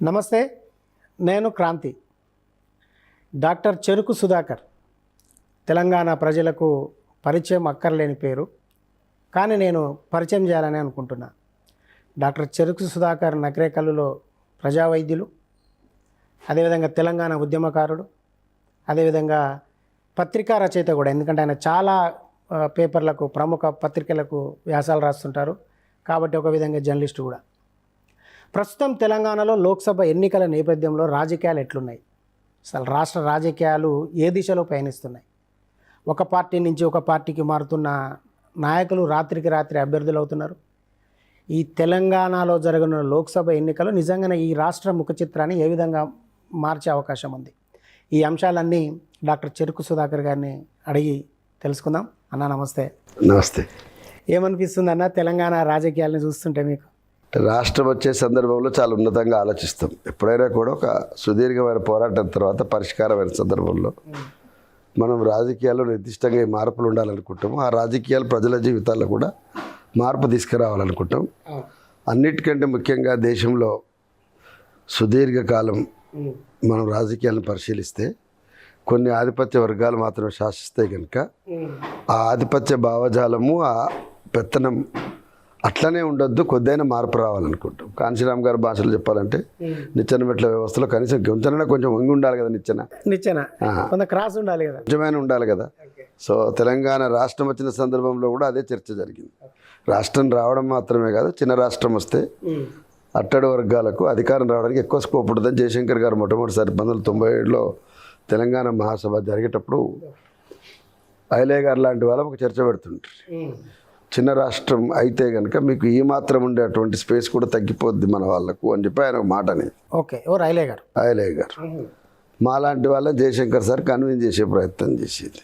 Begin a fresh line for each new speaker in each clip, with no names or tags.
నమస్తే, నేను క్రాంతి. డాక్టర్ చెరుకు సుధాకర్ తెలంగాణ ప్రజలకు పరిచయం అక్కర్లేని పేరు, కానీ నేను పరిచయం చేయాలని అనుకుంటున్నా. డాక్టర్ చెరుకు సుధాకర్ నకరేకల్లులో ప్రజా వైద్యులు, అదేవిధంగా తెలంగాణ ఉద్యమకారుడు, అదేవిధంగా పత్రికా రచయిత కూడా. ఎందుకంటే ఆయన చాలా పేపర్లకు, ప్రముఖ పత్రికలకు వ్యాసాలు రాస్తుంటారు కాబట్టి ఒక విధంగా జర్నలిస్టు కూడా. ప్రస్తుతం తెలంగాణలో లోక్సభ ఎన్నికల నేపథ్యంలో రాజకీయాలు ఎట్లున్నాయి, అసలు రాష్ట్ర రాజకీయాలు ఏ దిశలో పయనిస్తున్నాయి, ఒక పార్టీ నుంచి ఒక పార్టీకి మారుతున్న నాయకులు రాత్రికి రాత్రి అభ్యర్థులు అవుతున్నారు. ఈ తెలంగాణలో జరగనున్న లోక్సభ ఎన్నికలు నిజంగానే ఈ రాష్ట్ర ముఖ చిత్రాన్ని ఏ విధంగా మార్చే అవకాశం ఉంది? ఈ అంశాలన్నీ డాక్టర్ చెరుకు సుధాకర్ గారిని అడిగి తెలుసుకుందాం. అన్న నమస్తే.
నమస్తే.
ఏమనిపిస్తుంది అన్న తెలంగాణ రాజకీయాలను చూస్తుంటే మీకు?
రాష్ట్రం వచ్చే సందర్భంలో చాలా ఉన్నతంగా ఆలోచిస్తాం. ఎప్పుడైనా కూడా ఒక సుదీర్ఘమైన పోరాటం తర్వాత పరిష్కారమైన సందర్భంలో మనం రాజకీయాల్లో నిర్దిష్టంగా ఈ మార్పులు ఉండాలనుకుంటాము. ఆ రాజకీయాలు ప్రజల జీవితాల్లో కూడా మార్పు తీసుకురావాలనుకుంటాం. అన్నిటికంటే ముఖ్యంగా దేశంలో సుదీర్ఘకాలం మనం రాజకీయాలను పరిశీలిస్తే కొన్ని ఆధిపత్య వర్గాలు మాత్రమే శాసిస్తాయి కనుక ఆ ఆధిపత్య భావజాలము, ఆ పెత్తనం అట్లనే ఉండొద్దు, కొద్దిగా మార్పు రావాలనుకుంటాం. కాంశీరామ్ గారి భాషలో చెప్పాలంటే నిచ్చెన మెట్ల వ్యవస్థలో కనీసం కొంచెం వంగి ఉండాలి కదా, నిచ్చెన
క్రాస్ ఉండాలి కదా,
కొంచెమైనా ఉండాలి కదా. సో తెలంగాణ రాష్ట్రం వచ్చిన సందర్భంలో కూడా అదే చర్చ జరిగింది. రాష్ట్రం రావడం మాత్రమే కాదు, చిన్న రాష్ట్రం వస్తే అట్టడి వర్గాలకు అధికారం రావడానికి ఎక్కువ స్కోప్ ఉంటుందని జయశంకర్ గారు మొట్టమొదటిసారి 1997లో తెలంగాణ మహాసభ జరిగేటప్పుడు ఐలే గారు లాంటి వాళ్ళ ఒక చర్చ పెడుతుంటారు. చిన్న రాష్ట్రం అయితే కనుక మీకు ఈ మాత్రం ఉండేటువంటి స్పేస్ కూడా తగ్గిపోద్ది మన వాళ్ళకు అని చెప్పి ఆయన ఒక మాట అనేది.
ఓకే, ఎవరు? ఐలే గారు.
మాలాంటి వాళ్ళని జయశంకర్ సార్ కన్విన్స్ చేసే ప్రయత్నం చేసేది.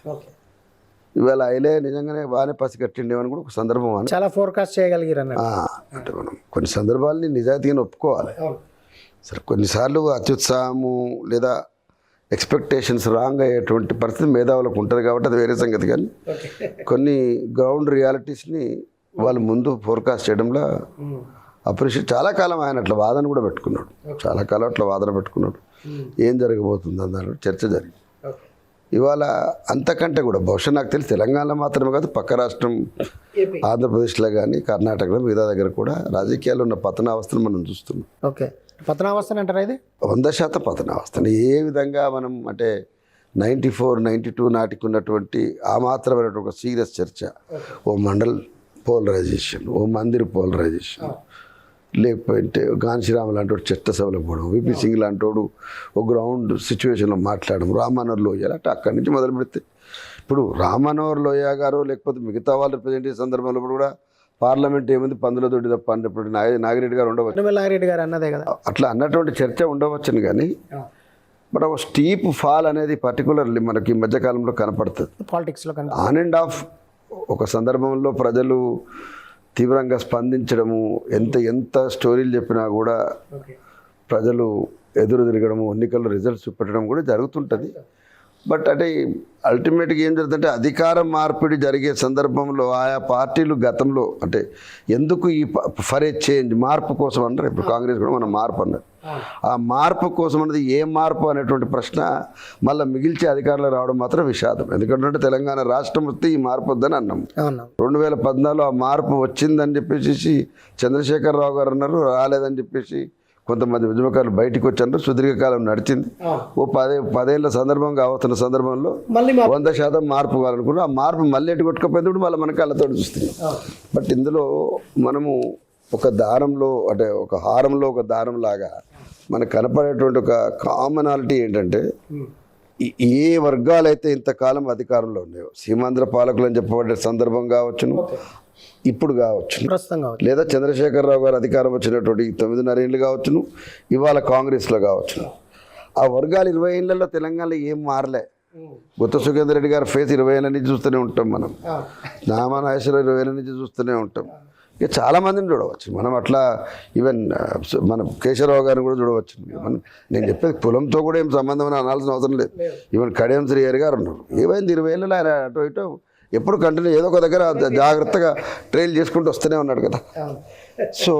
ఇవాళ ఐలే నిజంగానే బాగానే పసిగట్టిండేమని కూడా ఒక సందర్భం అని
చాలా ఫోర్కాస్ట్ చేయగలిగారు.
అంటే మనం కొన్ని సందర్భాలని నిజాయితీగా ఒప్పుకోవాలి. సరే, కొన్నిసార్లు అత్యుత్సాహము లేదా ఎక్స్పెక్టేషన్స్ రాంగ్ అయ్యేటువంటి పరిస్థితి మేధావులకు ఉంటుంది కాబట్టి అది వేరే సంగతి. కానీ కొన్ని గ్రౌండ్ రియాలిటీస్ని వాళ్ళు ముందు ఫోర్కాస్ట్ చేయడంలో అప్రిషియేట్. చాలా కాలం ఆయన అట్లా వాదన కూడా పెట్టుకున్నాడు, ఏం జరగబోతుంది అన్న చర్చ జరిగింది. ఇవాళ అంతకంటే కూడా బహుశా నాకు తెలిసి తెలంగాణలో మాత్రమే కాదు, పక్క రాష్ట్రం ఆంధ్రప్రదేశ్లో కానీ కర్ణాటకలో మిగతా దగ్గర కూడా రాజకీయాలు ఉన్న పతనావస్థను మనం చూస్తున్నాం.
ఓకే, పతనావస్థ అంటారా? ఇది
100% పతనావస్థ. ఏ విధంగా మనం అంటే 94, 92 నాటికి ఉన్నటువంటి ఆ మాత్రమైనటువంటి ఒక సీరియస్ చర్చ, ఓ మండల్ పోలరైజేషన్, ఓ మందిర్ పోలరైజేషన్, లేకపోతే కాంశీరామ్ లాంటి వాడు చట్టసభలో పోవడం, విపి సింగ్ లాంటి వాడు ఒక గ్రౌండ్ సిచ్యువేషన్లో మాట్లాడడం, రామ్మనోహర్ లోహియా అంటే అక్కడి నుంచి మొదలు పెడితే ఇప్పుడు రామ్మనోహర్ లోహియా గారు లేకపోతే మిగతా వాళ్ళు రిప్రజెంట్ చేసే సందర్భంలో కూడా పార్లమెంట్ ఏముంది పందులతోటి తప్ప అన్నప్పుడు నాగిరెడ్డి గారు ఉండవచ్చు,
నాగిరెడ్డి గారు అన్నదే కదా,
అట్లా అన్నటువంటి చర్చ ఉండవచ్చును. కానీ బట్ ఒక స్టీప్ ఫాల్ అనేది పర్టికులర్లీ మనకి ఈ మధ్యకాలంలో కనపడుతుంది
పాలిటిక్స్లో.
ఆన్ అండ్ ఆఫ్ ఒక సందర్భంలో ప్రజలు తీవ్రంగా స్పందించడము, ఎంత స్టోరీలు చెప్పినా కూడా ప్రజలు ఎదురు తిరగడము, ఎన్నికల్లో రిజల్ట్స్ చూపెట్టడం కూడా జరుగుతుంటుంది. బట్ అంటే అల్టిమేట్గా ఏం జరుగుతుందంటే అధికారం మార్పిడి జరిగే సందర్భంలో ఆయా పార్టీలు గతంలో అంటే ఎందుకు ఈ ఫర్ ఏ చేంజ్ మార్పు కోసం అన్నారు. ఇప్పుడు కాంగ్రెస్ కూడా మనం మార్పు అన్నారు. ఆ మార్పు కోసం అనేది ఏ మార్పు అనేటువంటి ప్రశ్న మళ్ళీ మిగిల్చి అధికారంలో రావడం మాత్రం విషాదం. ఎందుకంటే తెలంగాణ రాష్ట్రం వస్తే ఈ మార్పు వద్దని అన్నాం. 2014లో ఆ మార్పు వచ్చిందని చెప్పేసి చంద్రశేఖరరావు గారు అన్నారు, రాలేదని చెప్పేసి కొంతమంది ఉద్యమకారులు బయటకు వచ్చారు. సుదీర్ఘకాలం నడిచింది. ఓ 10 ఏళ్ళ సందర్భం కావస్తున్న సందర్భంలో 100% మార్పు కావాలనుకున్నాం. ఆ మార్పు మళ్ళీ ఎటు కొట్టుకపోయినప్పుడు మళ్ళీ మన కళ్ళతో చూస్తున్నాం. బట్ ఇందులో మనము ఒక దారంలో అంటే ఒక హారంలో ఒక దారం లాగా మనకు కనపడేటువంటి ఒక కామనాలిటీ ఏంటంటే ఏ వర్గాలైతే ఇంతకాలం అధికారంలో ఉన్నాయో, సీమాంధ్ర పాలకులు అని చెప్పబడే సందర్భం కావచ్చును, ఇప్పుడు కావచ్చు, లేదా చంద్రశేఖరరావు గారు అధికారం వచ్చినటువంటి 9.5 ఏళ్ళు కావచ్చును, ఇవాళ కాంగ్రెస్లో కావచ్చును, ఆ వర్గాలు 20 ఏళ్లలో తెలంగాణలో ఏం మారలే. గుత్త సుఖేందర్ రెడ్డి గారి ఫేస్ 20 ఏళ్ళ నుంచి చూస్తూనే ఉంటాం, మనం నామా నాగేశ్వరరావు 20 ఏళ్ళ నుంచి చూస్తూనే ఉంటాం. ఇక చాలామందిని చూడవచ్చు మనం. అట్లా ఈవెన్ మనం కేశవరావు గారిని కూడా చూడవచ్చు. నేను చెప్పేది కులంతో కూడా ఏం సంబంధం అని అనాల్సిన అవసరం లేదు. ఈవెన్ కడియం శ్రీహరి గారు ఉన్నారు. ఏమైంది 20 ఏళ్ళలో ఆయన అటు ఇటు ఎప్పుడు కంటిన్యూ ఏదో ఒక దగ్గర జాగ్రత్తగా ట్రైల్ చేసుకుంటూ వస్తూనే ఉన్నాడు కదా. సో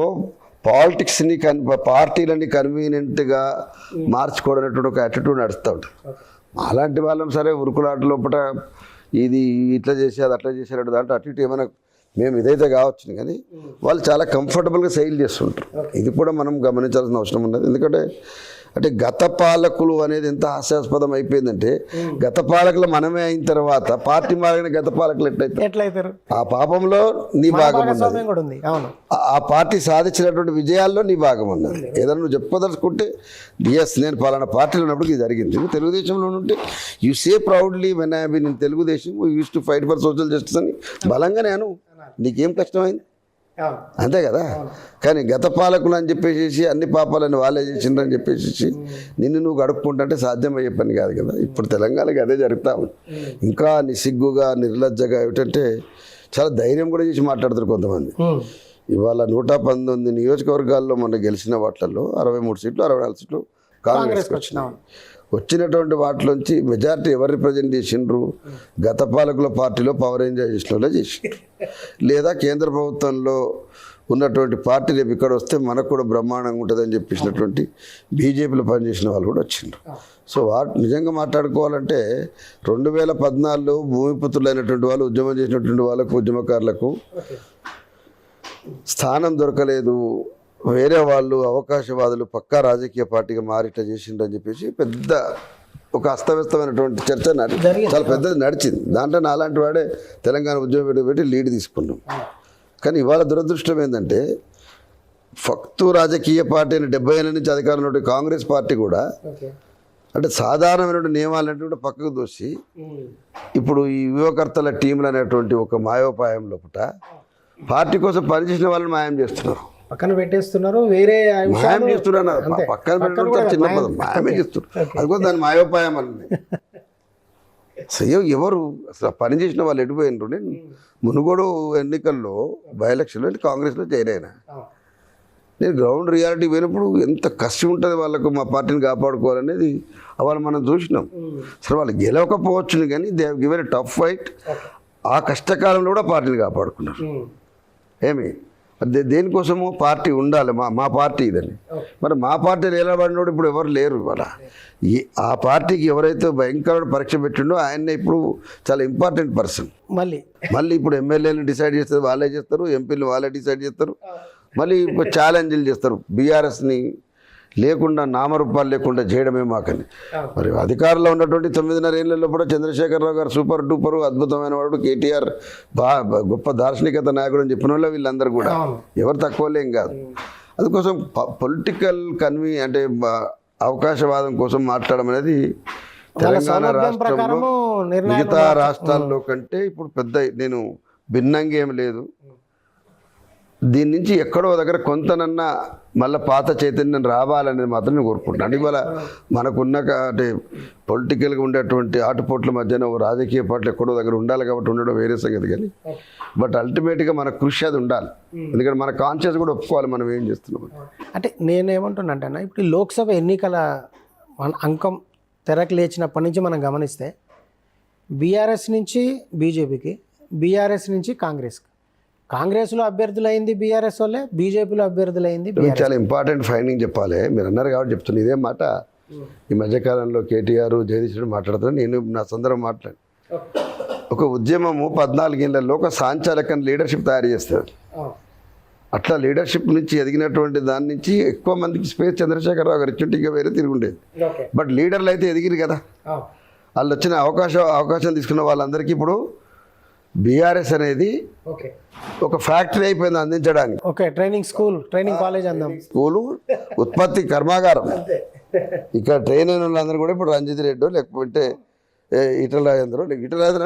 పాలిటిక్స్ని పార్టీలని కన్వీనియంట్గా మార్చుకోవడం ఒక యాటిట్యూడ్ నడుస్తూ ఉంటుంది. అలాంటి వాళ్ళం సరే ఉరుకులాట లోపల ఇది ఇట్లా చేసి అది అట్లా చేసేటట్టు దాంట్లో అటు ఇటు ఏమైనా మేము ఇదైతే కావచ్చు, కానీ వాళ్ళు చాలా కంఫర్టబుల్గా సెయిల్ చేస్తుంటారు. ఇది కూడా మనం గమనించాల్సిన అవసరం ఉన్నది. ఎందుకంటే అంటే గత పాలకులు అనేది ఎంత హాస్యాస్పదం అయిపోయిందంటే, గత పాలకులు మనమే అయిన తర్వాత పార్టీ మారిన గత పాలకులు
ఎట్లయితారు?
ఆ పాపంలో నీ భాగం ఉన్నది,
కూడా ఉంది. అవును,
ఆ పార్టీ సాధించినటువంటి విజయాల్లో నీ భాగం ఉన్నది. ఏదైనా నువ్వు చెప్పుకోదలుచుకుంటే ఎస్ నేను పలానా పార్టీలో ఉన్నప్పుడు ఇది జరిగింది. నువ్వు తెలుగుదేశంలో ఉంటే you say proudly when I been in Telugu Desam use to fight for social justice అని బలంగా నేను, నీకేం కష్టమైంది? అంతే కదా. కానీ గత పాలకులు అని చెప్పేసి అన్ని పాపాలని వాళ్ళే చేసిండ్రని చెప్పేసి నిన్ను నువ్వు గడుపుకుంటుంటే సాధ్యమయ్యే పని కాదు కదా. ఇప్పుడు తెలంగాణకి అదే జరుగుతా ఉంది. ఇంకా నిసిగ్గుగా నిర్లజ్జగా ఏమిటంటే చాలా ధైర్యం కూడా చేసి మాట్లాడుతారు కొంతమంది. ఇవాళ 119 నియోజకవర్గాల్లో మొన్న గెలిచిన వాటిల్లో 63 సీట్లు 64 సీట్లు కాంగ్రెస్కి వచ్చినాయి. వచ్చినటువంటి వాటిలోంచి మెజారిటీ ఎవరు రిప్రజెంట్ చేసిండ్రు? గత పాలకుల పార్టీలో పవర్ ఎంజాయ్ చేసిన వాళ్ళే చేసి, లేదా కేంద్ర ప్రభుత్వంలో ఉన్నటువంటి పార్టీ రేపు ఇక్కడ వస్తే మనకు కూడా బ్రహ్మాండంగా ఉంటుందని చెప్పేసినటువంటి బీజేపీలో పనిచేసిన వాళ్ళు కూడా వచ్చిండ్రు. సో నిజంగా మాట్లాడుకోవాలంటే 2014లో భూమిపుత్రులైనటువంటి వాళ్ళు, ఉద్యమం చేసినటువంటి వాళ్ళకు, ఉద్యమకారులకు స్థానం దొరకలేదు. వేరే వాళ్ళు అవకాశవాదులు పక్కా రాజకీయ పార్టీగా మారిట చేసిండ్రని చెప్పేసి పెద్ద ఒక అస్తవ్యస్తమైనటువంటి చర్చ చాలా పెద్దది నడిచింది. దాంట్లో నాలాంటి వాడే తెలంగాణ ఉద్యమం పెట్టి లీడ్ తీసుకున్నాం. కానీ ఇవాళ దురదృష్టం ఏంటంటే ఫక్తు రాజకీయ పార్టీ అని 70 ఏళ్ళ నుంచి అధికారంలో కాంగ్రెస్ పార్టీ కూడా అంటే సాధారణమైనటువంటి నియమాలన్నింటి కూడా పక్కకు దోసి ఇప్పుడు ఈ యువకర్తల టీంలు అనేటువంటి ఒక మాయోపాయం లోపల పార్టీ కోసం పనిచేసిన వాళ్ళని మాయం చేస్తున్నారు,
పక్కన పెట్టేస్తున్నారు. వేరే
మాయం చేస్తున్నారు. పక్కన పెట్టడం చిన్న పదం, మాయమే చేస్తున్నారు. అది కూడా దాని మాయోపాయం అని ఎవరు అసలు పనిచేసిన వాళ్ళు ఎడిపోయినరు. నేను మునుగోడు ఎన్నికల్లో బై ఎలక్షన్లో కాంగ్రెస్లో జాయిన్ అయినా. నేను గ్రౌండ్ రియాలిటీ పోయినప్పుడు ఎంత కష్టం ఉంటుంది వాళ్ళకు మా పార్టీని కాపాడుకోవాలనేది వాళ్ళు మనం చూసినాం. సరే వాళ్ళు గెలవకపోవచ్చును, కానీ they have given a tough fight. ఆ కష్టకాలంలో కూడా పార్టీని కాపాడుకున్నారు. ఏమి దేనికోసము పార్టీ ఉండాలి, మా పార్టీ ఇదని. మరి మా పార్టీని నిలబడినోడు ఇప్పుడు ఎవరు లేరు. ఇవాళ ఆ పార్టీకి ఎవరైతే భయంకరమైన పరీక్ష పెట్టిండో ఆయన్నే ఇప్పుడు చాలా ఇంపార్టెంట్ పర్సన్. మళ్ళీ ఇప్పుడు ఎమ్మెల్యేలు డిసైడ్ చేస్తారు వాళ్ళే చేస్తారు, ఎంపీలు వాళ్ళే డిసైడ్ చేస్తారు. మళ్ళీ ఇప్పుడు ఛాలెంజ్లు చేస్తారు బీఆర్ఎస్ని లేకుండా, నామరూపాలు లేకుండా చేయడమే మాకని. మరి అధికారంలో ఉన్నటువంటి 9.5 ఏళ్లలో కూడా చంద్రశేఖరరావు గారు సూపర్ డూపర్ అద్భుతమైన వాడు, కేటీఆర్ గొప్ప దార్శనికత నాయకుడు అని చెప్పిన వాళ్ళు వీళ్ళందరూ కూడా ఎవరు తక్కువలేం కాదు. అందుకోసం పొలిటికల్ అంటే అవకాశవాదం కోసం మాట్లాడడం అనేది తెలంగాణ రాష్ట్రంలో మిగతా రాష్ట్రాల్లో కంటే ఇప్పుడు పెద్ద నేను భిన్నంగా ఏం లేదు. దీని నుంచి ఎక్కడో దగ్గర కొంతనన్నా మళ్ళీ పాత చైతన్యం రావాలనేది మాత్రం నేను కోరుకుంటున్నాను. ఇవాళ మనకున్న అంటే పొలిటికల్గా ఉండేటువంటి ఆటుపోట్ల మధ్యన రాజకీయ పార్టీలు ఎక్కడో దగ్గర ఉండాలి కాబట్టి ఉండడం వేరే సంగతి, కానీ బట్ అల్టిమేట్గా మన కృషి అది ఉండాలి. ఎందుకంటే మన కాన్షియస్ కూడా ఒప్పుకోవాలి మనం ఏం చేస్తున్నాం.
అంటే నేనేమంటున్నాంటే ఇప్పుడు లోక్సభ ఎన్నికల అంకం తెరకు లేచినప్పటి నుంచి మనం గమనిస్తే బీఆర్ఎస్ నుంచి బీజేపీకి, బీఆర్ఎస్ నుంచి కాంగ్రెస్లో అభ్యర్థులైంది బీఆర్ఎస్ వాళ్ళే, బీజేపీలో అభ్యర్థులైంది.
చాలా ఇంపార్టెంట్ ఫైండింగ్ చెప్పాలి, మీరు అన్నారు కాబట్టి చెప్తున్నాను. ఇదే మాట ఈ మధ్యకాలంలో కేటీఆర్ జగదీశ్వరుడు మాట్లాడుతున్నా, నేను నా సందర్భం మాట్లాడు. ఒక ఉద్యమము 14 ఏళ్లలో ఒక సాంచాలకం లీడర్షిప్ తయారు చేస్తారు. అట్లా లీడర్షిప్ నుంచి ఎదిగినటువంటి దాని నుంచి ఎక్కువ మందికి స్పేస్ చంద్రశేఖరరావు గారు ఇచ్చుంటే ఇంకా వేరే తిరుగుండేది. బట్ లీడర్లు అయితే ఎదిగిరు కదా, వాళ్ళు వచ్చిన అవకాశం తీసుకున్న వాళ్ళందరికీ ఇప్పుడు బీఆర్ఎస్ అనేది ఒక ఫ్యాక్టరీ అయిపోయింది అందించడానికి.
ట్రైనింగ్ కాలేజ్
స్కూలు, ఉత్పత్తి కర్మాగారం. ఇక్కడ ట్రైన్ అయిన వాళ్ళందరూ కూడా ఇప్పుడు రంజిత్ రెడ్డి లేకపోతే ఈటల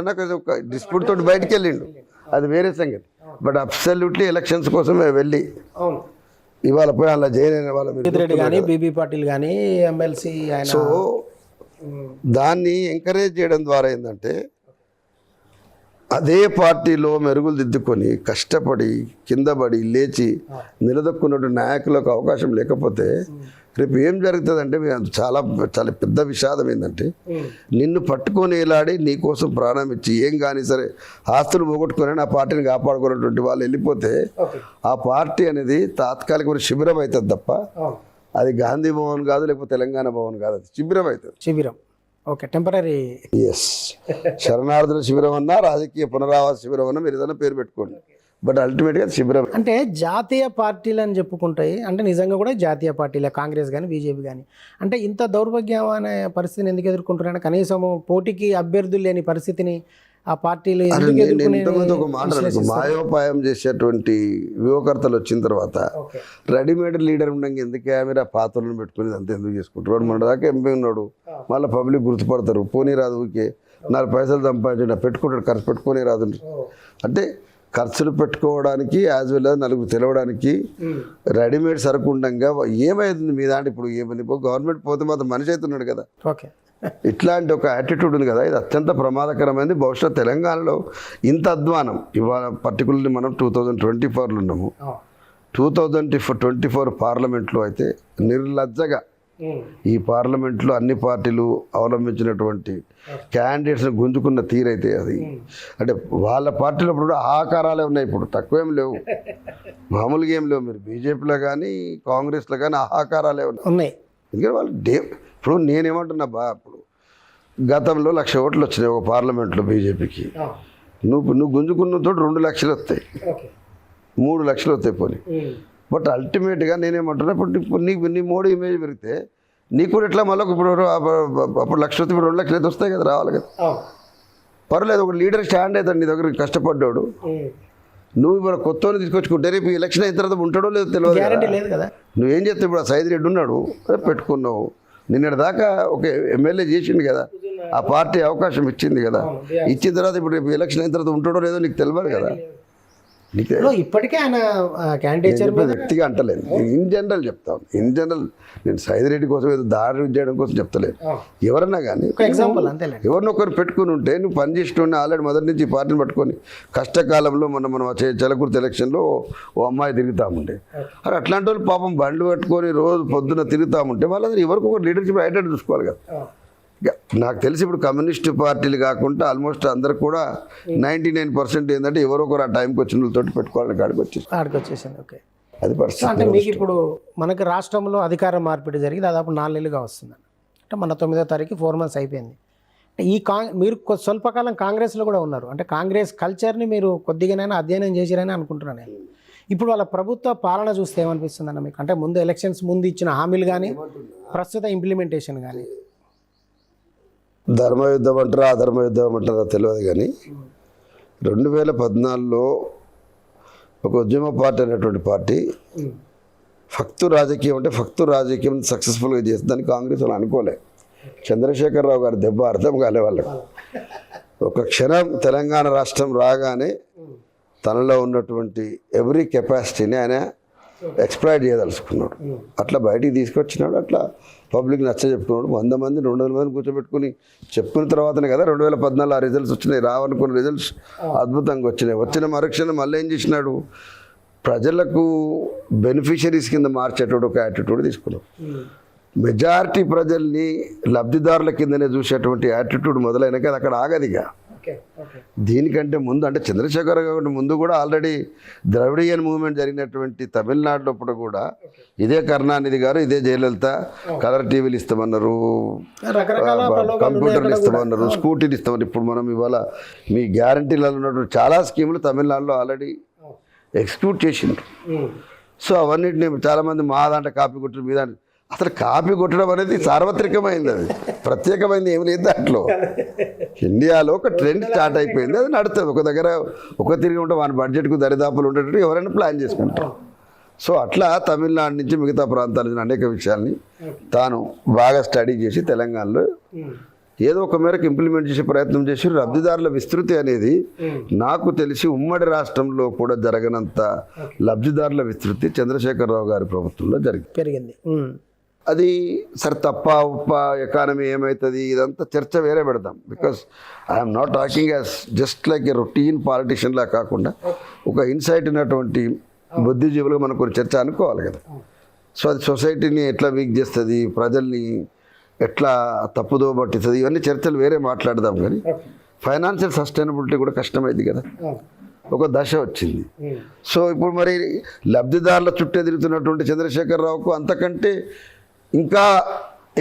అన్నా ఒక డిస్ప్యూట్ తోటి బయటికి వెళ్ళిండు, అది వేరే సంగతి. బట్ అబ్సల్యూట్లీ ఎలక్షన్స్ కోసమే వెళ్ళి ఇవాళ పోయి అలా జైన్ అయిన వాళ్ళ
బీబీ పాటిల్ కానీ ఎమ్మెల్సీ. సో
దాన్ని ఎంకరేజ్ చేయడం ద్వారా ఏంటంటే అదే పార్టీలో మెరుగులు దిద్దుకొని కష్టపడి కిందపడి లేచి నిలదొక్కున్నటువంటి నాయకులకు అవకాశం లేకపోతే రేపు ఏం జరుగుతుందంటే చాలా చాలా పెద్ద విషాదం ఏంటంటే నిన్ను పట్టుకొని ఎలాడి నీకోసం ప్రాణం ఇచ్చి ఏం కానీ సరే ఆస్తులు పోగొట్టుకొని ఆ పార్టీని కాపాడుకున్నటువంటి వాళ్ళు వెళ్ళిపోతే ఆ పార్టీ అనేది తాత్కాలికమైన శిబిరం అవుతుంది తప్ప అది గాంధీ భవన్ కాదు, లేకపోతే తెలంగాణ భవన్ కాదు, అది శిబిరం అవుతుంది.
శిబిరం ఓకే, టెంపరీ.
ఎస్, శరణార్థుల శిబిరం అన్నా రాజకీయ పునరావాస శిబిరం అన్నా మీరు ఏదైనా పేరు పెట్టుకోండి, బట్ అల్టిమేట్గా శిబిరం.
అంటే జాతీయ పార్టీలు అని చెప్పుకుంటాయి, అంటే నిజంగా కూడా జాతీయ పార్టీలే కాంగ్రెస్ కానీ బీజేపీ కానీ. అంటే ఇంత దౌర్భాగ్యం అనే పరిస్థితిని ఎందుకు ఎదుర్కొంటున్నారని, కనీసం పోటీకి అభ్యర్థులు లేని పరిస్థితిని ఆ పార్టీలు ఎందుకు
ఇంతకుముందు ఒక మాట మాయోపాయం చేసేటువంటి యువకర్తలు వచ్చిన తర్వాత రెడీమేడ్ లీడర్ ఉండగా ఎందుకే మీరు ఆ పాత్రలను పెట్టుకుని అంతా ఎందుకు చేసుకుంటారు? మన దాకా ఎంపీ ఉన్నాడు, మళ్ళీ పబ్లిక్ గుర్తుపడతారు, పోనీ రాదు ఊకే 4 పైసలు సంపాదించిన పెట్టుకుంటాడు, ఖర్చు పెట్టుకొని రాదు. అంటే ఖర్చులు పెట్టుకోవడానికి యాజ్ వెల్ as నలుగురు తెలవడానికి రెడీమేడ్ సరుకు ఉండగా ఏమైంది మీ దాంట్లో ఇప్పుడు ఏమని గవర్నమెంట్ పోతే మాత్రం మనిషి అవుతున్నాడు కదా.
ఓకే,
ఇట్లాంటి ఒక యాటిట్యూడ్ ఉంది కదా, ఇది అత్యంత ప్రమాదకరమైనది. బహుశా తెలంగాణలో ఇంత అధ్వానం ఇవాళ పర్టికులర్లీ మనం 2024లో ఉన్నాము. 2024 పార్లమెంట్లో అయితే నిర్లజ్జగా ఈ పార్లమెంట్లో అన్ని పార్టీలు అవలంబించినటువంటి క్యాండిడేట్స్ని గుంజుకున్న తీరైతే అది, అంటే వాళ్ళ పార్టీలో ఇప్పుడు ఆకారాలే ఉన్నాయి, ఇప్పుడు తక్కువేం లేవు, మామూలుగా ఏం లేవు. మీరు బీజేపీలో కానీ కాంగ్రెస్లో కానీ ఆకారాలే
ఉన్నాయి.
ఎందుకంటే వాళ్ళు ఇప్పుడు నేనేమంటున్నా ఇప్పుడు గతంలో 1,00,000 ఓట్లు వచ్చినాయి ఒక పార్లమెంట్లో బీజేపీకి, నువ్వు గుంజుకున్నతో 2 లక్షలు వస్తాయి, 3 లక్షలు వస్తాయి పోనీ. బట్ అల్టిమేట్గా నేనేమంటున్నా ఇప్పుడు నీ మోడీ ఇమేజ్ పెరిగితే నీకు కూడా ఎట్లా మళ్ళీ ఇప్పుడు అప్పుడు 1,00,000 వస్తే ఇప్పుడు 2 లక్షలు అయితే వస్తాయి కదా, రావాలి కదా. పర్లేదు, ఒక లీడర్ స్టాండ్ అవుతాడు నీ దగ్గర కష్టపడ్డాడు. నువ్వు ఇప్పుడు కొత్తని తీసుకొచ్చుకుంటే రేపు ఎలక్షన్ అయిన తర్వాత ఉంటాడో లేదో తెలియదు
కదా.
నువ్వేం చేస్తావు? ఇప్పుడు ఆ సైద్ రెడ్డి ఉన్నాడు, పెట్టుకున్నావు, నిన్నటి దాకా ఒక ఎమ్మెల్యే చేసిండు కదా, ఆ పార్టీ అవకాశం ఇచ్చింది కదా, ఇచ్చిన తర్వాత ఇప్పుడు రేపు ఎలక్షన్ అయిన తర్వాత ఉంటాడో లేదో నీకు తెలియదు కదా.
ఇప్పటికే ఆయన క్యాండిడేట్
వ్యక్తిగా అంటలేదు, ఇన్ జనరల్ చెప్తాను. ఇన్ జనరల్ నేను సైద్ రెడ్డి కోసం ఏదో దాడి చేయడం కోసం చెప్తలేదు. ఎవరన్నా కానీ
ఎగ్జాంపుల్
ఎవరినొకరు పెట్టుకుని ఉంటే నువ్వు పని చేస్తుండే ఆల్రెడీ మొదటి నుంచి ఈ పార్టీని పట్టుకొని కష్టకాలంలో మనం చలకుర్తి ఎలక్షన్లో ఓ అమ్మాయి తిరుగుతాముండే, అది అట్లాంటి వాళ్ళు పాపం బండ్లు పట్టుకొని రోజు పొద్దున్న తిరుగుతాముంటే వాళ్ళందరూ ఎవరికి ఒక లీడర్షిప్ ఐడెంటి చూసుకోవాలి కదా. నాకు తెలిసి ఇప్పుడు కమ్యూనిస్ట్ పార్టీలు కాకుండా ఆల్మోస్ట్ అందరు కూడా 99% ఏంటంటే ఎవరో ఒకరు ఆ టైంకి వచ్చిన వాళ్ళతో పెట్టుకోవాలని కాడికి వచ్చేసాను.
ఓకే,
అది పరిస్థితి.
అంటే మీకు ఇప్పుడు మనకి రాష్ట్రంలో అధికార మార్పిడి జరిగి దాదాపు 4 నెలలుగా వస్తుంది. అంటే మన 9వ తారీఖు 4 months అయిపోయింది. ఈ మీరు స్వల్పకాలం కాంగ్రెస్లో కూడా ఉన్నారు, అంటే కాంగ్రెస్ కల్చర్ని మీరు కొద్దిగానైనా అధ్యయనం చేసిరని అనుకుంటున్నాను నేను. ఇప్పుడు వాళ్ళ ప్రభుత్వ పాలన చూస్తే ఏమనిపిస్తుంది అన్న మీకు? అంటే ముందు ఎలక్షన్స్ ముందు ఇచ్చిన హామీలు కానీ ప్రస్తుత ఇంప్లిమెంటేషన్ కానీ.
ధర్మయుద్ధం అంటారా అధర్మయుద్ధం అంటారా తెలియదు కానీ 2014లో ఒక ఉద్యమ పార్టీ అనేటువంటి పార్టీ ఫక్తు రాజకీయం అంటే ఫక్తు రాజకీయం సక్సెస్ఫుల్గా చేస్తుందని కాంగ్రెస్ వాళ్ళు అనుకోలే. చంద్రశేఖరరావు గారి దెబ్బ అర్థం కాలే వాళ్ళకు. ఒక క్షణం తెలంగాణ రాష్ట్రం రాగానే తనలో ఉన్నటువంటి ఎవ్రీ కెపాసిటీని ఆయన ఎక్స్ప్లాయిట్ చేయదలుచుకున్నాడు. అట్లా బయటికి తీసుకొచ్చినాడు, అట్లా పబ్లిక్ నచ్చ చెప్పుకున్నాడు. 100 మంది 200 మందిని కూర్చోబెట్టుకుని చెప్పుకున్న తర్వాతనే కదా 2014 ఆ రిజల్ట్స్ వచ్చినాయి. రావనుకున్న రిజల్ట్స్ అద్భుతంగా వచ్చినాయి. వచ్చిన మరుక్షణం మళ్ళీ ఏం చేసినాడు, ప్రజలకు బెనిఫిషరీస్ కింద మార్చేటోడు ఒక యాటిట్యూడ్ తీసుకున్నాడు. మెజారిటీ ప్రజల్ని లబ్ధిదారుల కిందనే చూసేటువంటి యాటిట్యూడ్ మొదలైనాక అది అక్కడ ఆగదిగా. దీనికంటే ముందు అంటే చంద్రశేఖర్ గారి ముందు కూడా ఆల్రెడీ ద్రవిడియన్ మూవ్మెంట్ జరిగినటువంటి తమిళనాడులో కూడా ఇదే కరుణానిధి గారు, ఇదే జయలలిత కలర్ టీవీలు ఇస్తామన్నారు, కంప్యూటర్లు ఇస్తామన్నారు, స్కూటీలు ఇస్తామన్నారు. ఇప్పుడు మనం ఇవాళ మీ గ్యారంటీలలో ఉన్నటువంటి చాలా స్కీములు తమిళనాడులో ఆల్రెడీ ఎగ్జిక్యూట్ చేసిండ్రు. సో అవన్నిటిని చాలామంది మా దాంట్లో కాపీ కొట్టారు, మీ దాంట్లో అసలు కాపీ కొట్టడం అనేది సార్వత్రికమైంది, అది ప్రత్యేకమైంది ఏమి లేదు దాంట్లో. ఇండియాలో ఒక ట్రెండ్ స్టార్ట్ అయిపోయింది, అది నడుస్తుంది. ఒక దగ్గర ఒక తిరిగి ఉంటే వాని బడ్జెట్కు దరిదాపులు ఉండేటట్టు ఎవరైనా ప్లాన్ చేసుకుంటారు. సో అట్లా తమిళనాడు నుంచి మిగతా ప్రాంతాల నుంచి అనేక విషయాల్ని తాను బాగా స్టడీ చేసి తెలంగాణలో ఏదో ఒక మేరకు ఇంప్లిమెంట్ చేసే ప్రయత్నం చేసి లబ్ధిదారుల విస్తృతి అనేది నాకు తెలిసి ఉమ్మడి రాష్ట్రంలో కూడా జరగనంత లబ్ధిదారుల విస్తృతి చంద్రశేఖరరావు గారి ప్రభుత్వంలో పెరిగింది. అది సరే తప్ప ఉప్ప ఎకానమీ ఏమవుతుంది ఇదంతా చర్చ వేరే పెడదాం. Because I'm not talking as just like a routine politician లా కాకుండా ఒక ఇన్సైట్ ఉన్నటువంటి బుద్ధిజీవులుగా మనం కొన్ని చర్చ అనుకోవాలి కదా. సో అది సొసైటీని ఎట్లా వీక్ చేస్తుంది, ప్రజల్ని ఎట్లా తప్పుదో పట్టిస్తుంది, ఇవన్నీ చర్చలు వేరే మాట్లాడదాం. కానీ ఫైనాన్షియల్ సస్టైనబిలిటీ కూడా కష్టమైంది కదా, ఒక దశ వచ్చింది. సో ఇప్పుడు మరి లబ్ధిదారుల చుట్టే తిరుగుతున్నటువంటి చంద్రశేఖరరావుకు అంతకంటే ఇంకా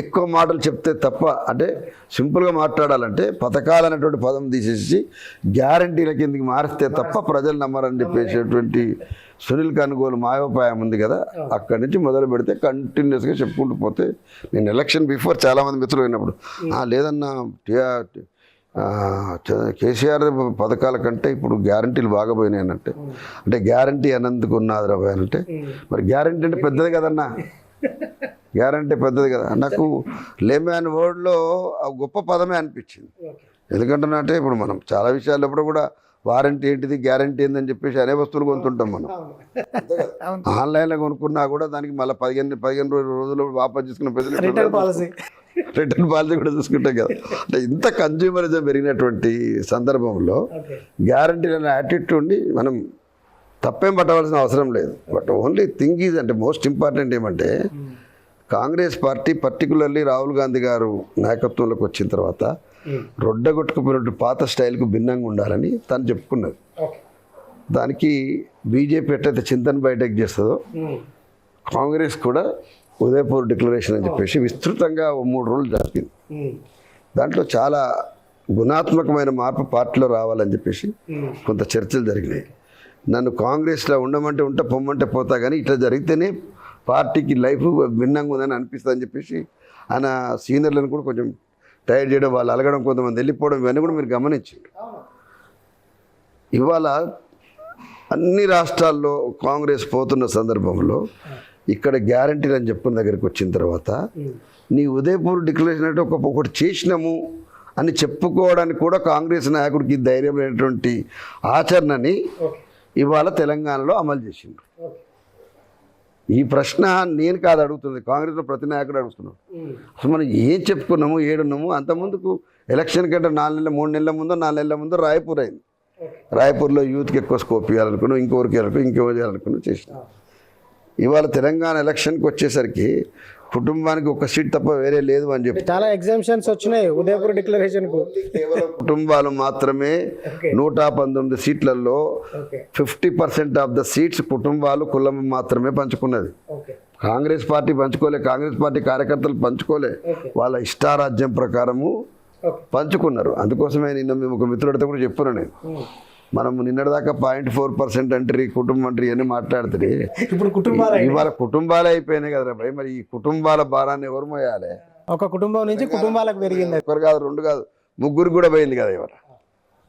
ఎక్కువ మాటలు చెప్తే తప్ప, అంటే సింపుల్గా మాట్లాడాలంటే పథకాలు అనేటువంటి పదం తీసేసి గ్యారంటీల కిందకి మారిస్తే తప్ప ప్రజలు నమ్మరని చెప్పేసేటువంటి సునీల్ కనుగోలు మాయోపాయం ఉంది కదా, అక్కడి నుంచి మొదలు పెడితే కంటిన్యూస్గా చెప్పుకుంటూ పోతే, నేను ఎలక్షన్ బిఫోర్ చాలామంది మిత్రులు అయినప్పుడు లేదన్నా కేసీఆర్ పథకాల కంటే ఇప్పుడు గ్యారంటీలు బాగా పోయినాయి అనంటే, అంటే గ్యారంటీ అన్నందుకు ఉన్నది రాబోయే అంటే, మరి గ్యారంటీ అంటే పెద్దది కదన్నా, గ్యారంటీ పెద్దది కదా. నాకు లేమ్యాన్ వర్డ్లో గొప్ప పదమే అనిపించింది. ఎందుకంటే ఇప్పుడు మనం చాలా విషయాల్లో కూడా వారంటీ ఏంటిది గ్యారంటీ ఏందని చెప్పేసి అనే వస్తువులు కొనుక్కుంటాం మనం. ఆన్లైన్లో కొనుక్కున్నా కూడా దానికి మళ్ళీ 15 రోజులు వాపస్ చేసుకున్న ప్రజలు రిటర్న్ పాలసీ కూడా చూసుకుంటాం కదా. అంటే ఇంత కన్జ్యూమరిజం పెరిగినటువంటి సందర్భంలో గ్యారంటీ అనే యాటిట్యూడ్ని మనం తప్పేం పట్టవలసిన అవసరం లేదు. బట్ ఓన్లీ థింగ్ ఈజ్, అంటే మోస్ట్ ఇంపార్టెంట్ ఏమంటే కాంగ్రెస్ పార్టీ పర్టికులర్లీ రాహుల్ గాంధీ గారు నాయకత్వంలోకి వచ్చిన తర్వాత రొడ్డగొట్టుకుపోయినట్టు పాత స్టైల్కు భిన్నంగా ఉండాలని తను చెప్పుకున్నది. దానికి బీజేపీ ఎట్లయితే చింతన బయటకు చేస్తుందో కాంగ్రెస్ కూడా ఉదయపూర్ డిక్లరేషన్ అని చెప్పేసి విస్తృతంగా 3 రోజులు జరిగింది. దాంట్లో చాలా గుణాత్మకమైన మార్పు పార్టీలో రావాలని చెప్పేసి కొంత చర్చలు జరిగినాయి. నన్ను కాంగ్రెస్లో ఉండమంటే ఉంటా, పొమ్మంటే పోతా, కానీ ఇట్లా జరిగితేనే పార్టీకి లైఫ్ భిన్నంగా ఉందని అనిపిస్తుంది అని చెప్పేసి ఆయన సీనియర్లను కూడా కొంచెం టైర్ చేయడం, వాళ్ళు అలగడం, కొంతమంది వెళ్ళిపోవడం, ఇవన్నీ కూడా మీరు గమనించండి. ఇవాళ అన్ని రాష్ట్రాల్లో కాంగ్రెస్ పోతున్న సందర్భంలో ఇక్కడ గ్యారంటీలు అని చెప్పుకున్న దగ్గరికి వచ్చిన తర్వాత నీ ఉదయపూర్ డిక్లరేషన్ అంటే ఒకటి చేసినాము అని చెప్పుకోవడానికి కూడా కాంగ్రెస్ నాయకుడికి ధైర్యమైనటువంటి ఆచరణని ఇవాళ తెలంగాణలో అమలు చేసిండ్రు. ఈ ప్రశ్న నేను కాదు అడుగుతుంది, కాంగ్రెస్లో ప్రతి నాయకుడు అడుగుతున్నాడు. అసలు మనం ఏం చెప్పుకున్నాము, ఏడున్నాము? అంతకుముందుకు ఎలక్షన్ కంటే 3 నెలల ముందో రాయపూర్ అయింది. రాయపూర్లో యూత్కి ఎక్కువ స్కోప్ ఇవ్వాలనుకున్నాం, ఇంకెవరికి చేయాలనుకున్నాం, చేసినాం. ఇవాళ తెలంగాణ ఎలక్షన్కి వచ్చేసరికి కుటుంబానికి ఒక సీట్ తప్ప వేరే లేదు అని చెప్పి
చాలా ఎగ్జామ్షన్స్ వచ్చినాయి ఉదయపూర్ డిక్లరేషన్ కు.
కుటుంబాలు మాత్రమే 119 సీట్లలో 50% ఆఫ్ ద సీట్స్ కుటుంబాలు కులం మాత్రమే పంచుకున్నది. కాంగ్రెస్ పార్టీ పంచుకోలే, కాంగ్రెస్ పార్టీ కార్యకర్తలు పంచుకోలే, వాళ్ళ ఇష్టారాజ్యం ప్రకారము పంచుకున్నారు. అందుకోసమే నిన్న మేము ఒక మిత్రుడితో కూడా చెప్పాను నేను, మనం నిన్నటిదాకా 0.4% అంటారు, కుటుంబం అంటారు, ఇవన్నీ మాట్లాడుతుంది. ఇవాళ కుటుంబాలే అయిపోయినాయి కదరా భయ్. మరి ఈ కుటుంబాల భారాన్ని ఎవరు మోయాలి?
ఒక కుటుంబం నుంచి కుటుంబాలకు పెరిగింది.
1 కాదు 2 కాదు 3 కూడా పోయింది కదా. ఇవాళ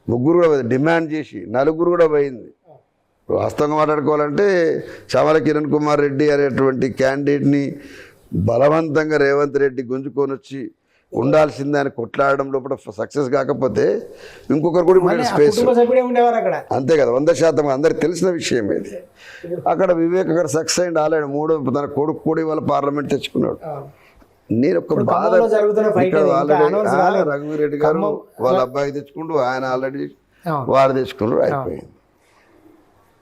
3 కూడా పోయింది, డిమాండ్ చేసి 4 కూడా పోయింది. వాస్తవంగా మాట్లాడుకోవాలంటే చామల కిరణ్ కుమార్ రెడ్డి అనేటువంటి క్యాండిడేట్ని బలవంతంగా రేవంత్ రెడ్డి గుంజుకొని వచ్చి ఉండాల్సిందే అని కొట్లాడడం లోపల సక్సెస్ కాకపోతే ఇంకొకరు కూడా స్పేస్ అంతే కదా, 100% అందరికి తెలిసిన విషయం ఇది. అక్కడ వివేక్ అక్కడ సక్సెస్ అయింది, ఆల్రెడీ 3 తన కొడుకు కూడా ఇవాళ పార్లమెంట్ తెచ్చుకున్నాడు. నేను ఒక బాధ, రఘువీరెడ్డి గారు వాళ్ళ అబ్బాయి తెచ్చుకుంటూ ఆయన ఆల్రెడీ వారు తెచ్చుకున్నారు, అయిపోయింది.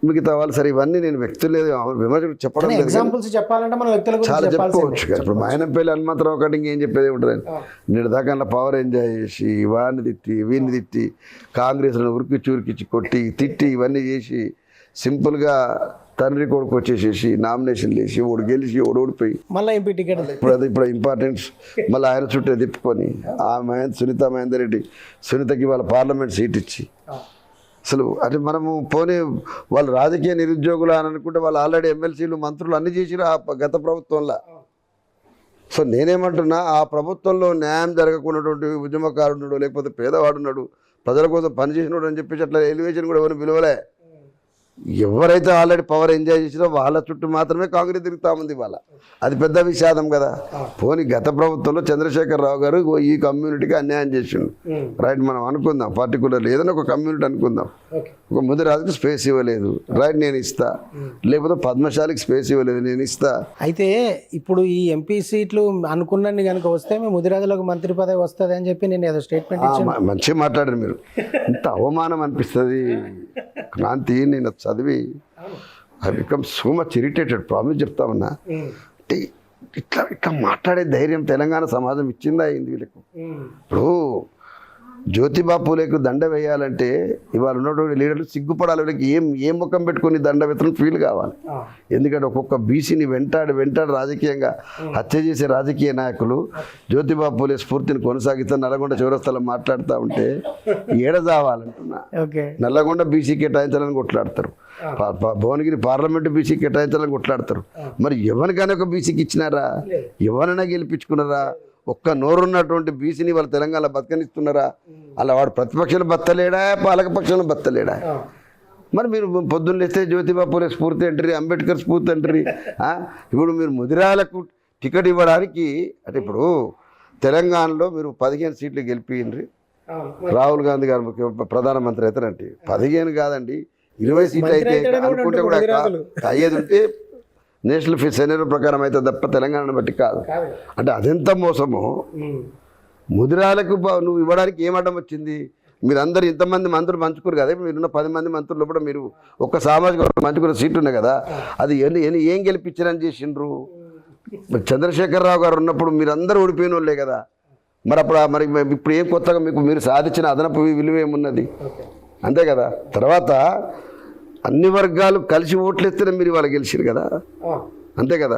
మిగతా వాళ్ళు సరే ఇవన్నీ నేను వ్యక్తులు లేదు విమర్శలు చెప్పడం లేదు,
ఎగ్జాంపుల్స్ చెప్పాలంటే మనం వ్యక్తులకు
చాలా చెప్పుకోవచ్చు. ఇప్పుడు మాయనంపల్లి హనుమంతరావు ఒకటి ఇంకేం చెప్పేది ఉంటుందని నేను దాకా పవర్ ఎంజాయ్ చేసి వాడిని తిట్టి వీడిని తిట్టి కాంగ్రెస్లో ఉరికిచ్చి కొట్టి తిట్టి ఇవన్నీ చేసి సింపుల్గా తండ్రి కొడుకు వచ్చేసేసి నామినేషన్లు వేసి ఓడి గెలిచి ఓడిపోయి
మళ్ళీ ఎంపీ టికెట్
ఇప్పుడు ఇంపార్టెన్స్ మళ్ళీ ఆయన చుట్టూ తిప్పుకొని సునీత మహేందర్ రెడ్డి సునీతకి వాళ్ళ పార్లమెంట్ సీట్ ఇచ్చి అసలు అంటే మనము పోనీ వాళ్ళు రాజకీయ నిరుద్యోగులు అని అనుకుంటే వాళ్ళు ఆల్రెడీ ఎమ్మెల్సీలు మంత్రులు అన్ని చేసిరు ఆ గత ప్రభుత్వంలో. సో నేనేమంటున్నా, ఆ ప్రభుత్వంలో న్యాయం జరగకున్నటువంటి ఉద్యమకారుడు లేకపోతే పేదవాడున్నాడు ప్రజల కోసం పనిచేసినాడు అని చెప్పేసి అట్లా ఎలివేషన్ కూడా ఎవరు పిలవలే. ఎవరైతే ఆల్రెడీ పవర్ ఎంజాయ్ చేసిరో వాళ్ళ చుట్టూ మాత్రమే కాంగ్రెస్ తిరుగుతా ఉంది వాళ్ళ. అది పెద్ద విషాదం కదా. పోనీ గత ప్రభుత్వంలో చంద్రశేఖరరావు గారు ఈ కమ్యూనిటీకి అన్యాయం చేసిండు, రైట్, మనం అనుకుందాం పర్టికులర్లీ ఏదైనా ఒక కమ్యూనిటీ అనుకుందాం, ఒక ముదిరాజుకి స్పేస్ ఇవ్వలేదు, రైట్, నేను ఇస్తా. లేకపోతే పద్మశాలికి స్పేస్ ఇవ్వలేదు, నేను ఇస్తా.
అయితే ఇప్పుడు ఈ ఎంపీ సీట్లు అనుకున్నన్ని కనుక వస్తే మేము ముదిరాజులకు మంత్రి పదవి వస్తుంది అని చెప్పి నేను ఏదో స్టేట్మెంట్ ఇచ్చాను.
మంచిగా మాట్లాడారు మీరు. ఇంత అవమానం అనిపిస్తుంది క్రాంతి. నేను చదివి I become so much irritated. Promise చెప్తా ఉన్నా, అంటే ఇట్లా ఇట్లా మాట్లాడే ధైర్యం తెలంగాణ సమాజం ఇచ్చిందా అయింది వీళ్ళకు. ఇప్పుడు జ్యోతిబా పూలేకు దండ వేయాలంటే ఇవాళ ఉన్నటువంటి లీడర్లు సిగ్గుపడాలి. వీళ్ళకి ఏం ముఖం పెట్టుకుని దండ వేతనం ఫీల్ కావాలి. ఎందుకంటే ఒక్కొక్క బీసీని వెంటాడి రాజకీయంగా హత్య చేసే రాజకీయ నాయకులు జ్యోతిబా పూలే స్ఫూర్తిని కొనసాగిస్తూ నల్లగొండ చౌరస్తాలో మాట్లాడుతూ ఉంటే ఏడదావాలంటున్నా. నల్లగొండ బీసీ కేటాయించాలని కొట్లాడతారు, భువనగిరి పార్లమెంటు బీసీ కేటాయించాలని కొట్లాడతారు. మరి ఎవరికైనా ఒక బీసీకి ఇచ్చినారా? ఎవరైనా గెలిపించుకున్నారా? ఒక్క నోరున్నటువంటి బీసీని వాళ్ళ తెలంగాణ బతకనిస్తున్నారా? అలా వాడు ప్రతిపక్షాలు బతలేడా, పాలకపక్షాలు బతలేడా? మరి మీరు పొద్దున్న లేస్తే జ్యోతిబా పూలే స్ఫూర్తి అంటారు, అంబేద్కర్ స్ఫూర్తి అంటారు. ఇప్పుడు మీరు ముదిరాలకు టికెట్ ఇవ్వడానికి అంటే ఇప్పుడు తెలంగాణలో మీరు 15 సీట్లు గెలిపిండ్రి, రాహుల్ గాంధీ గారు ప్రధానమంత్రి అవుతారంటే 15 కాదండి 20 సీట్లు అయితే అనుకుంటే కూడా అయ్యేది ఉంటే నేషనల్ సెనేరియో ప్రకారం అయితే తప్ప తెలంగాణను బట్టి కాదు. అంటే అదెంత మోసమో. ముదిరాలకు నువ్వు ఇవ్వడానికి ఏమడ్డం వచ్చింది? మీరందరూ ఇంతమంది మంత్రులు పంచుకోరు కదా. మీరున్న 10 మంది మంత్రులు కూడా మీరు ఒక్క సామాజిక వర్గం పంచుకున్న సీట్లు ఉన్నాయి కదా, అది ఏం గెలిపించారని చేసిండ్రు? చంద్రశేఖరరావు గారు ఉన్నప్పుడు మీరందరూ ఓడిపోయిన వాళ్ళే కదా. మరి ఇప్పుడు ఏం కొత్తగా మీరు సాధించిన అదనపు విలువ ఏమున్నది? అంతే కదా. తర్వాత అన్ని వర్గాలు కలిసి ఓట్లేస్తేనే మీరు ఇవాళ గెలిచారు కదా, అంతే కదా.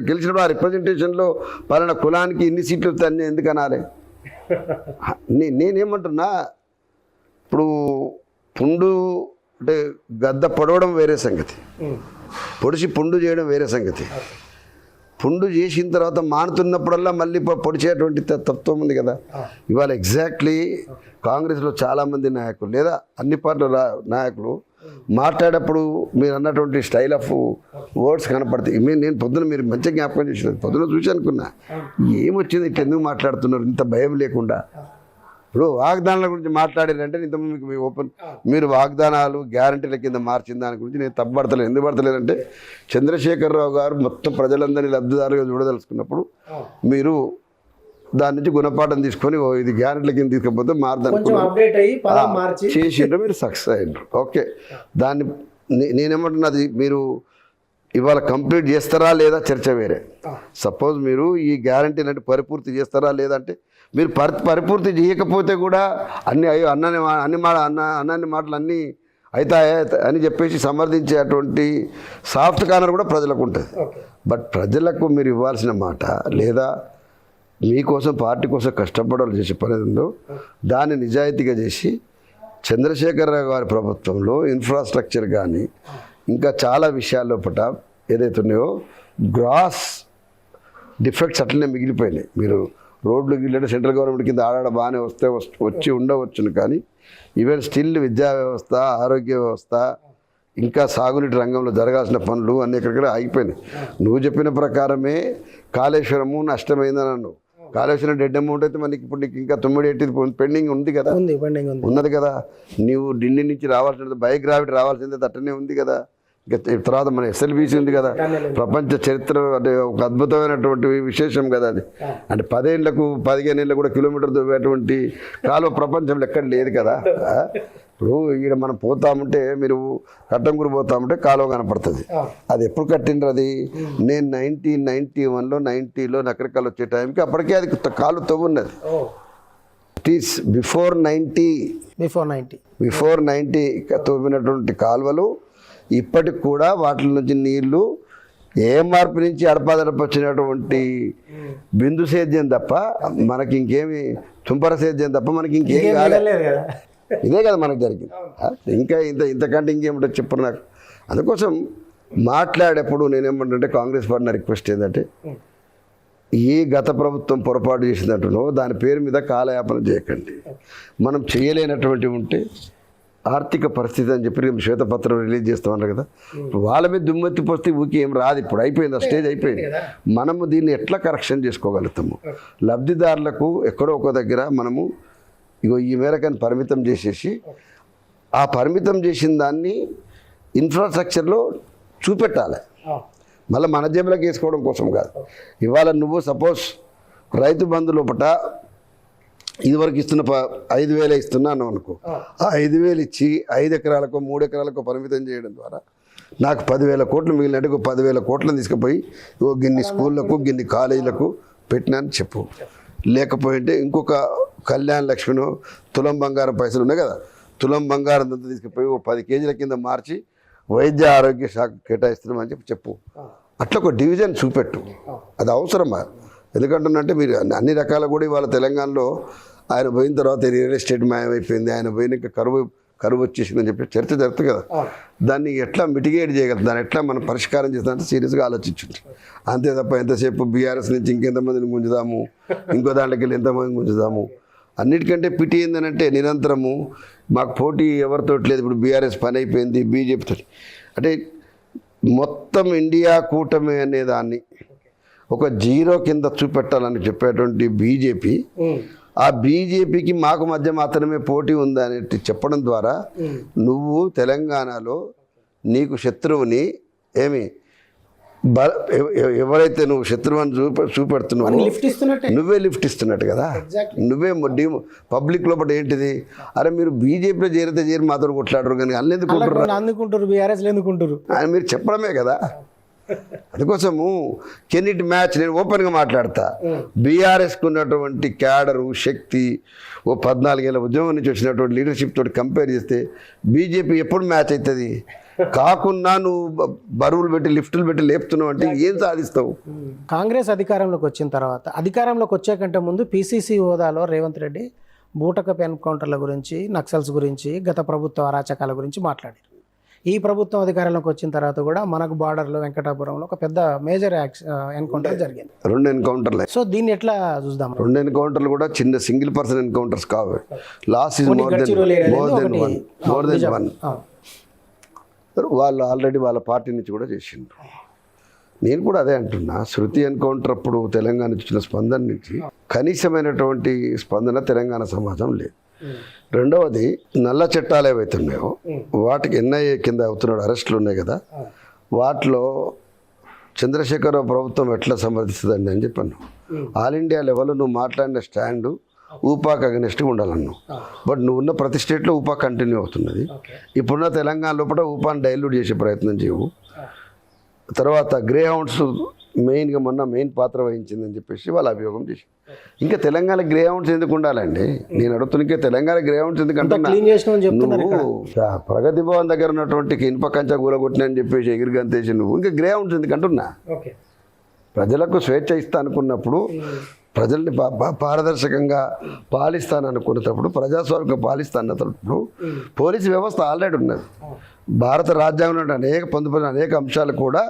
గెలిచినప్పుడు ఆ రిప్రజెంటేషన్లో పలానా కులానికి ఇన్ని సీట్లు వస్తే అన్నీ ఎందుకు అనాలి? నేనేమంటున్నా, ఇప్పుడు పుండు అంటే గద్ద పొడవడం వేరే సంగతి, పొడిచి పుండు చేయడం వేరే సంగతి. పుండు చేసిన తర్వాత మానుతున్నప్పుడల్లా మళ్ళీ పొడిచేటువంటి తత్వం ఉంది కదా. ఇవాళ ఎగ్జాక్ట్లీ కాంగ్రెస్లో చాలామంది నాయకులు లేదా అన్ని పార్టీల నాయకులు మాట్లాడేటప్పుడు మీరు అన్నటువంటి స్టైల్ ఆఫ్ వర్డ్స్ కనపడతాయి. నేను పొద్దున మీరు మంచిగా జ్ఞాపకం చేసినారు, పొద్దున చూసి అనుకున్నా ఏమొచ్చింది ఇట్లా ఎందుకు మాట్లాడుతున్నారు ఇంత భయం లేకుండా. ఇప్పుడు వాగ్దానాల గురించి మాట్లాడారంటే ఇంతకుముందు మీకు ఓపెన్ మీరు వాగ్దానాలు గ్యారంటీల కింద మార్చిన దాని గురించి నేను తప్పబడతలేదు. ఎందుకు పడతలేదంటే చంద్రశేఖరరావు గారు మొత్తం ప్రజలందరినీ లబ్ధిదారులుగా చూడదలుచుకున్నప్పుడు మీరు దాని నుంచి గుణపాఠం తీసుకొని ఇది గ్యారెంటీల కింద తీసుకపోతే మారదనుకున్నారు, చేసిండ్రు, మీరు సక్సెస్ అయ్యిండ్రు. ఓకే, దాన్ని నేనేమంటున్నది మీరు ఇవాళ కంప్లీట్ చేస్తారా లేదా చర్చ వేరే. సపోజ్ మీరు ఈ గ్యారంటీలు అంటే పరిపూర్తి చేస్తారా లేదంటే మీరు పరిపూర్తి చేయకపోతే కూడా అన్ని మాటలు అన్నీ అవుతాయా అని చెప్పేసి సమర్థించేటువంటి సాఫ్ట్ కార్నర్ కూడా ప్రజలకు ఉంటుంది. బట్ ప్రజలకు మీరు ఇవ్వాల్సిన మాట లేదా మీకోసం పార్టీ కోసం కష్టపడాలి చేసే పని ఉందో దాన్ని నిజాయితీగా చేసి చంద్రశేఖరరావు గారి ప్రభుత్వంలో ఇన్ఫ్రాస్ట్రక్చర్ కానీ ఇంకా చాలా విషయాల్లో పట ఏదైతే ఉన్నాయో గ్రాస్ డిఫెక్ట్స్ అట్లనే మిగిలిపోయినాయి. మీరు రోడ్లు గిల్లే సెంట్రల్ గవర్నమెంట్ కింద ఆడాడ బాగానే వచ్చి ఉండవచ్చును, కానీ ఈవెన్ స్టిల్ విద్యా వ్యవస్థ, ఆరోగ్య వ్యవస్థ, ఇంకా సాగునీటి రంగంలో జరగాల్సిన పనులు అన్నీ ఎక్కడిక్కడ ఆగిపోయినాయి. నువ్వు చెప్పిన ప్రకారమే కాళేశ్వరము నష్టమైందని అన్నావు. కాళేశ్వరం డెడ్ అమౌంట్ అయితే మనకి ఇప్పుడు నీకు ఇంకా 980 పెండింగ్ ఉంది కదా, ఉన్నది కదా. నీవు ఢిల్లీ నుంచి రావాల్సినది బయోగ్రావిటీ రావాల్సింది అట్టనే ఉంది కదా. ఇంకా తర్వాత మన ఎస్ఎల్బీసీ ఉంది కదా, ప్రపంచ చరిత్ర అంటే ఒక అద్భుతమైనటువంటి విశేషం కదా అది. అంటే 10 ఏళ్ళకు 15 ఏళ్ళకు కూడా కిలోమీటర్ దూరేటువంటి కాలువ ప్రపంచంలో ఎక్కడ లేదు కదా. ఇప్పుడు ఈడ మనం పోతామంటే మీరు కట్టంగూరు పోతామంటే కాలువ కనపడుతుంది. అది ఎప్పుడు కట్టిండ్రు? అది నేను 1991లో 90లో నకరికల్ వచ్చే టైంకి అప్పటికే అది కాలువ తవ్వున్నది. ఇట్ ఈస్ బిఫోర్ 90 తవ్వినటువంటి కాలువలు ఇప్పటికి కూడా వాటి నుంచి నీళ్లు ఏ మార్పు నుంచి అడపాదడప వచ్చినటువంటి బిందు సేద్యం తప్ప మనకి ఇంకేమి తుంపర సేద్యం తప్ప మనకి ఇంకేం కాలేదు. ఇదే కదా మనకు జరిగింది. ఇంకా ఇంతకంటే ఇంకేమిటో చెప్పరు నాకు. అందుకోసం మాట్లాడేప్పుడు నేనేమంటే కాంగ్రెస్ పార్టీ రిక్వెస్ట్ ఏంటంటే ఈ గత ప్రభుత్వం పొరపాటు చేసినట్టునో దాని పేరు మీద కాలయాపన చేయకండి. మనం చేయలేనటువంటి ఉంటే ఆర్థిక పరిస్థితి అని చెప్పి శ్వేతపత్రం రిలీజ్ చేస్తామన్నారు కదా, వాళ్ళ మీద దుమ్మెత్తి పోస్తే ఊకి ఏం రాదు. ఇప్పుడు అయిపోయింది, ఆ స్టేజ్ అయిపోయింది. మనము దీన్ని ఎట్లా కరెక్షన్ చేసుకోగలుగుతాము? లబ్ధిదారులకు ఎక్కడో ఒక దగ్గర మనము ఇగో ఈ మేరకని పరిమితం చేసేసి ఆ పరిమితం చేసిన దాన్ని ఇన్ఫ్రాస్ట్రక్చర్లో చూపెట్టాలి. మళ్ళీ మన జేబులోకి వేసుకోవడం కోసం కాదు. ఇవాళ నువ్వు సపోజ్ రైతు బంధు లోపల ఇదివరకు ఇస్తున్న 5,000 ఇస్తున్నాను అనుకో, ఆ 5,000 ఇచ్చి 5 ఎకరాలకు 3 ఎకరాలకు పరిమితం చేయడం ద్వారా నాకు 10,000 కోట్లు మిగిలినట్టు 10,000 కోట్లను తీసుకుపోయి గిన్ని స్కూళ్ళకు గిన్ని కాలేజీలకు పెట్టినాను చెప్పు. లేకపోయింటే ఇంకొక కళ్యాణ లక్ష్మిను తులం బంగారం పైసలు ఉన్నాయి కదా, తులం బంగారం అంతా తీసుకుపోయి 10 కేజీల కింద మార్చి వైద్య ఆరోగ్య శాఖ కేటాయిస్తున్నామని చెప్పు. అట్లా ఒక డివిజన్ చూపెట్టు. అది అవసరమా? ఎందుకంటున్నంటే మీరు అన్ని రకాల కూడా ఇవాళ తెలంగాణలో ఆయన పోయిన తర్వాత రియల్ ఎస్టేట్ మాయమైపోయింది, ఆయన పోయినాక కరువు వచ్చేసిందని చెప్పి చర్చ జరుగుతుంది కదా. దాన్ని ఎట్లా మిటిగేట్ చేయగలుగుతాం, దాన్ని ఎట్లా మనం పరిష్కారం చేస్తామంటే సీరియస్గా ఆలోచించండి. అంతే తప్ప ఎంతసేపు బీఆర్ఎస్ నుంచి ఇంకెంతమందిని గుంజుదాము, ఇంకో దాంట్లోకి వెళ్ళి ఎంతమంది గుంజుదాము. అన్నిటికంటే పిటి ఏందనంటే నిరంతరము మాకు పోటీ ఎవరితో లేదు. ఇప్పుడు బీఆర్ఎస్ పని అయిపోయింది, బీజేపీతో. అంటే మొత్తం ఇండియా కూటమి అనే దాన్ని ఒక జీరో కింద చూపెట్టాలని చెప్పేటువంటి బీజేపీ, ఆ బీజేపీకి మాకు మధ్య మాత్రమే పోటీ ఉందని చెప్పడం ద్వారా నువ్వు తెలంగాణలో నీకు శత్రువుని ఎవరైతే నువ్వు శత్రువుని చూపెడుతున్నావు నువ్వే లిఫ్ట్ ఇస్తున్నట్టు కదా. నువ్వే పబ్లిక్ లోపల ఏంటిది, అరే మీరు బీజేపీలో చేరి మాతో కొట్లాడరు కానీ
అందుకుంటారు
అని మీరు చెప్పడమే కదా. అందుకోసము కెన్ ఇట్ మ్యాచ్? నేను ఓపెన్గా మాట్లాడతా. బీఆర్ఎస్కి ఉన్నటువంటి క్యాడరు శక్తి 14 ఏళ్ళ ఉద్యమం నుంచి వచ్చినటువంటి లీడర్షిప్ తోటి కంపేర్ చేస్తే బీజేపీ ఎప్పుడు మ్యాచ్ అవుతుంది? కాకుండా నువ్వు బరువులు పెట్టి లిఫ్టులు పెట్టి లేపుతున్నావు అంటే ఏం సాధిస్తావు?
కాంగ్రెస్ అధికారంలోకి వచ్చిన తర్వాత, అధికారంలోకి వచ్చే కంటే ముందు పీసీసీ హోదాలో రేవంత్ రెడ్డి బూటకపు ఎన్కౌంటర్ల గురించి, నక్సల్స్ గురించి, గత ప్రభుత్వ అరాచకాల గురించి మాట్లాడారు. ఈ ప్రభుత్వం అధికారంలోకి వచ్చిన తర్వాత కూడా మనకు బార్డర్లో వెంకటాపురంలో ఒక పెద్ద మేజర్ ఎన్కౌంటర్ జరిగింది.
2 ఎన్కౌంటర్లు.
సో దీన్ని ఎట్లా చూద్దాం?
2 ఎన్కౌంటర్లు కూడా చిన్న సింగిల్ పర్సన్ ఎన్కౌంటర్స్ కావు. Last is more than one. వాళ్ళు ఆల్రెడీ వాళ్ళ పార్టీ నుంచి కూడా చేసిండ్రు. నేను కూడా అదే అంటున్నా. శృతి ఎన్కౌంటర్ అప్పుడు తెలంగాణ ఇచ్చిన స్పందన నుంచి కనీసమైనటువంటి స్పందన తెలంగాణ సమాజం లేదు. రెండవది, నల్ల చట్టాలు ఏవైతే ఉన్నాయో వాటికి ఎన్ఐఏ కింద అవుతున్నాడు అరెస్టులు ఉన్నాయి కదా, వాటిలో చంద్రశేఖరరావు ప్రభుత్వం ఎట్లా సమర్థిస్తుందండి అని చెప్పాను. ఆల్ ఇండియా లెవెల్లో నువ్వు మాట్లాడిన స్టాండు ఊపాకు అగనెస్ట్గా ఉండాలన్నావు. బట్ నువ్వు ఉన్న ప్రతి స్టేట్లో ఊపా కంటిన్యూ అవుతున్నది. ఇప్పుడున్న తెలంగాణ లోపల ఊపాను డైల్యూట్ చేసే ప్రయత్నం చేయవు. తర్వాత గ్రే హౌండ్స్ మెయిన్గా మొన్న మెయిన్ పాత్ర వహించిందని చెప్పేసి వాళ్ళు అభియోగం చేసి, ఇంకా తెలంగాణ గ్రే హౌండ్స్ ఎందుకు ఉండాలండి? నేను అడుగుతున్నా, ఇంకా తెలంగాణ గ్రే హౌండ్స్ ఎందుకంటే నువ్వు ప్రగతి భవన్ దగ్గర ఉన్నటువంటి ఇనుప కంచ కూలగొట్టిన అని చెప్పేసి ఎగిరిగంతేసి నువ్వు ఇంకా గ్రే హౌండ్స్ ఎందుకంటున్నా? ప్రజలకు స్వేచ్ఛ ఇస్తా అనుకున్నప్పుడు, ప్రజల్ని పారదర్శకంగా పాలిస్తాననుకున్నప్పుడు, ప్రజాస్వామ్యంగా పాలిస్తానప్పుడు పోలీసు వ్యవస్థ ఆల్రెడీ ఉన్నది. భారత రాజ్యాంగంలో అనేక పొందుపరిచిన అనేక అంశాలు కూడా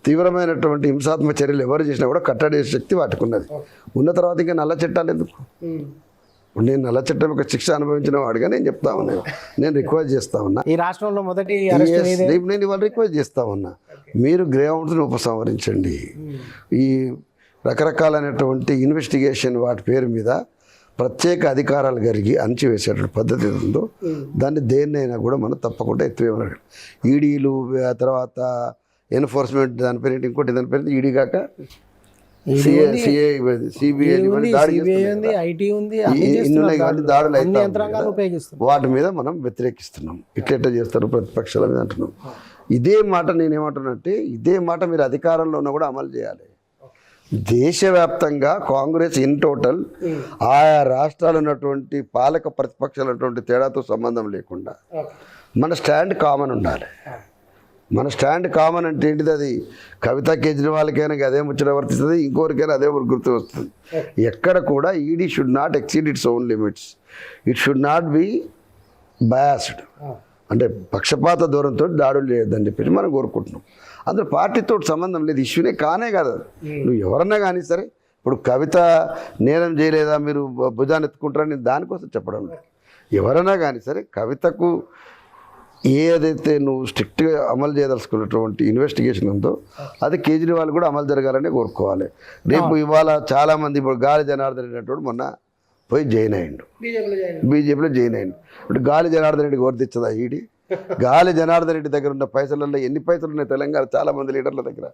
తీవ్రమైనటువంటి హింసాత్మక చర్యలు ఎవరు చేసినా కూడా కట్టడే శక్తి వాటికి ఉన్నది. ఉన్న తర్వాత ఇంకా నల్ల చట్టాలు ఎందుకు? నేను నల్ల చట్టం ఒక శిక్ష అనుభవించిన వాడిగా నేను చెప్తా ఉన్నాను. నేను రిక్వెస్ట్ చేస్తా ఉన్నా,
ఈ రాష్ట్రంలో మొదటి
నేను ఇవాళ రిక్వెస్ట్ చేస్తా ఉన్నా, మీరు గ్రే హౌండ్స్ని ఉపసంహరించండి. ఈ రకరకాలైనటువంటి ఇన్వెస్టిగేషన్ వాటి పేరు మీద ప్రత్యేక అధికారాలు కలిగి అణచివేసేటువంటి పద్ధతి ఉందో దాన్ని దేన్నైనా కూడా మనం తప్పకుండా ఎత్తివేయమన్నాడు. ఈడీలు, తర్వాత ఎన్ఫోర్స్మెంట్ దాని పేరు, ఇంకోటి దాని పేరు ఈడీ కాక సిబిఐ దాడులు అయితే వాటి మీద మనం వ్యతిరేకిస్తున్నాం. ఇట్లా చేస్తారు ప్రతిపక్షాల మీద అంటున్నాం. ఇదే మాట నేనేమంటున్నానంటే, ఇదే మాట మీరు అధికారంలో ఉన్నా కూడా అమలు చేయాలి. దేశవ్యాప్తంగా కాంగ్రెస్ ఇన్ టోటల్ ఆయా రాష్ట్రాలు ఉన్నటువంటి పాలక ప్రతిపక్షాలు ఉన్నటువంటి తేడాతో సంబంధం లేకుండా మన స్టాండ్ కామన్ ఉండాలి. మన స్టాండ్ కామన్ అంటే ఏంటిది? అది కవిత కేజ్రీవాల్కైనా అదే ముచ్చట వర్తిస్తుంది, ఇంకోరికైనా అదే గుర్తు వస్తుంది. ఎక్కడ కూడా ED should not exceed its own limits, it should not be biased. అంటే పక్షపాత దూరంతో దాడులు చేయొద్దని చెప్పేసి మనం కోరుకుంటున్నాం. అందులో పార్టీతో సంబంధం లేదు, ఇష్యూనే కానే కాదు. నువ్వు ఎవరన్నా కానీ సరే, ఇప్పుడు కవిత నేరం చేయలేదా మీరు భుజాన్ని ఎత్తుకుంటారని దానికోసం చెప్పడం లేదు. ఎవరైనా కానీ సరే కవితకు ఏదైతే నువ్వు స్ట్రిక్ట్గా అమలు చేయదలుచుకున్నటువంటి ఇన్వెస్టిగేషన్ ఉందో అది కేజ్రీవాల్ కూడా అమలు జరగాలని కోరుకోవాలి. రేపు ఇవాళ చాలామంది ఇప్పుడు గాలి జనార్దన్ అనేటువంటి మొన్న పోయి జాయిన్ అయ్యిండు, బీజేపీలో జాయిన్ అయ్యిండు. ఇప్పుడు గాలి జనార్దన్ రెడ్డి వర్తిస్తుందా ఈడి? గాలి జనార్దన్ రెడ్డి దగ్గర ఉన్న పైసలలో ఎన్ని పైసలు ఉన్నాయి తెలంగాణ చాలామంది లీడర్ల దగ్గర?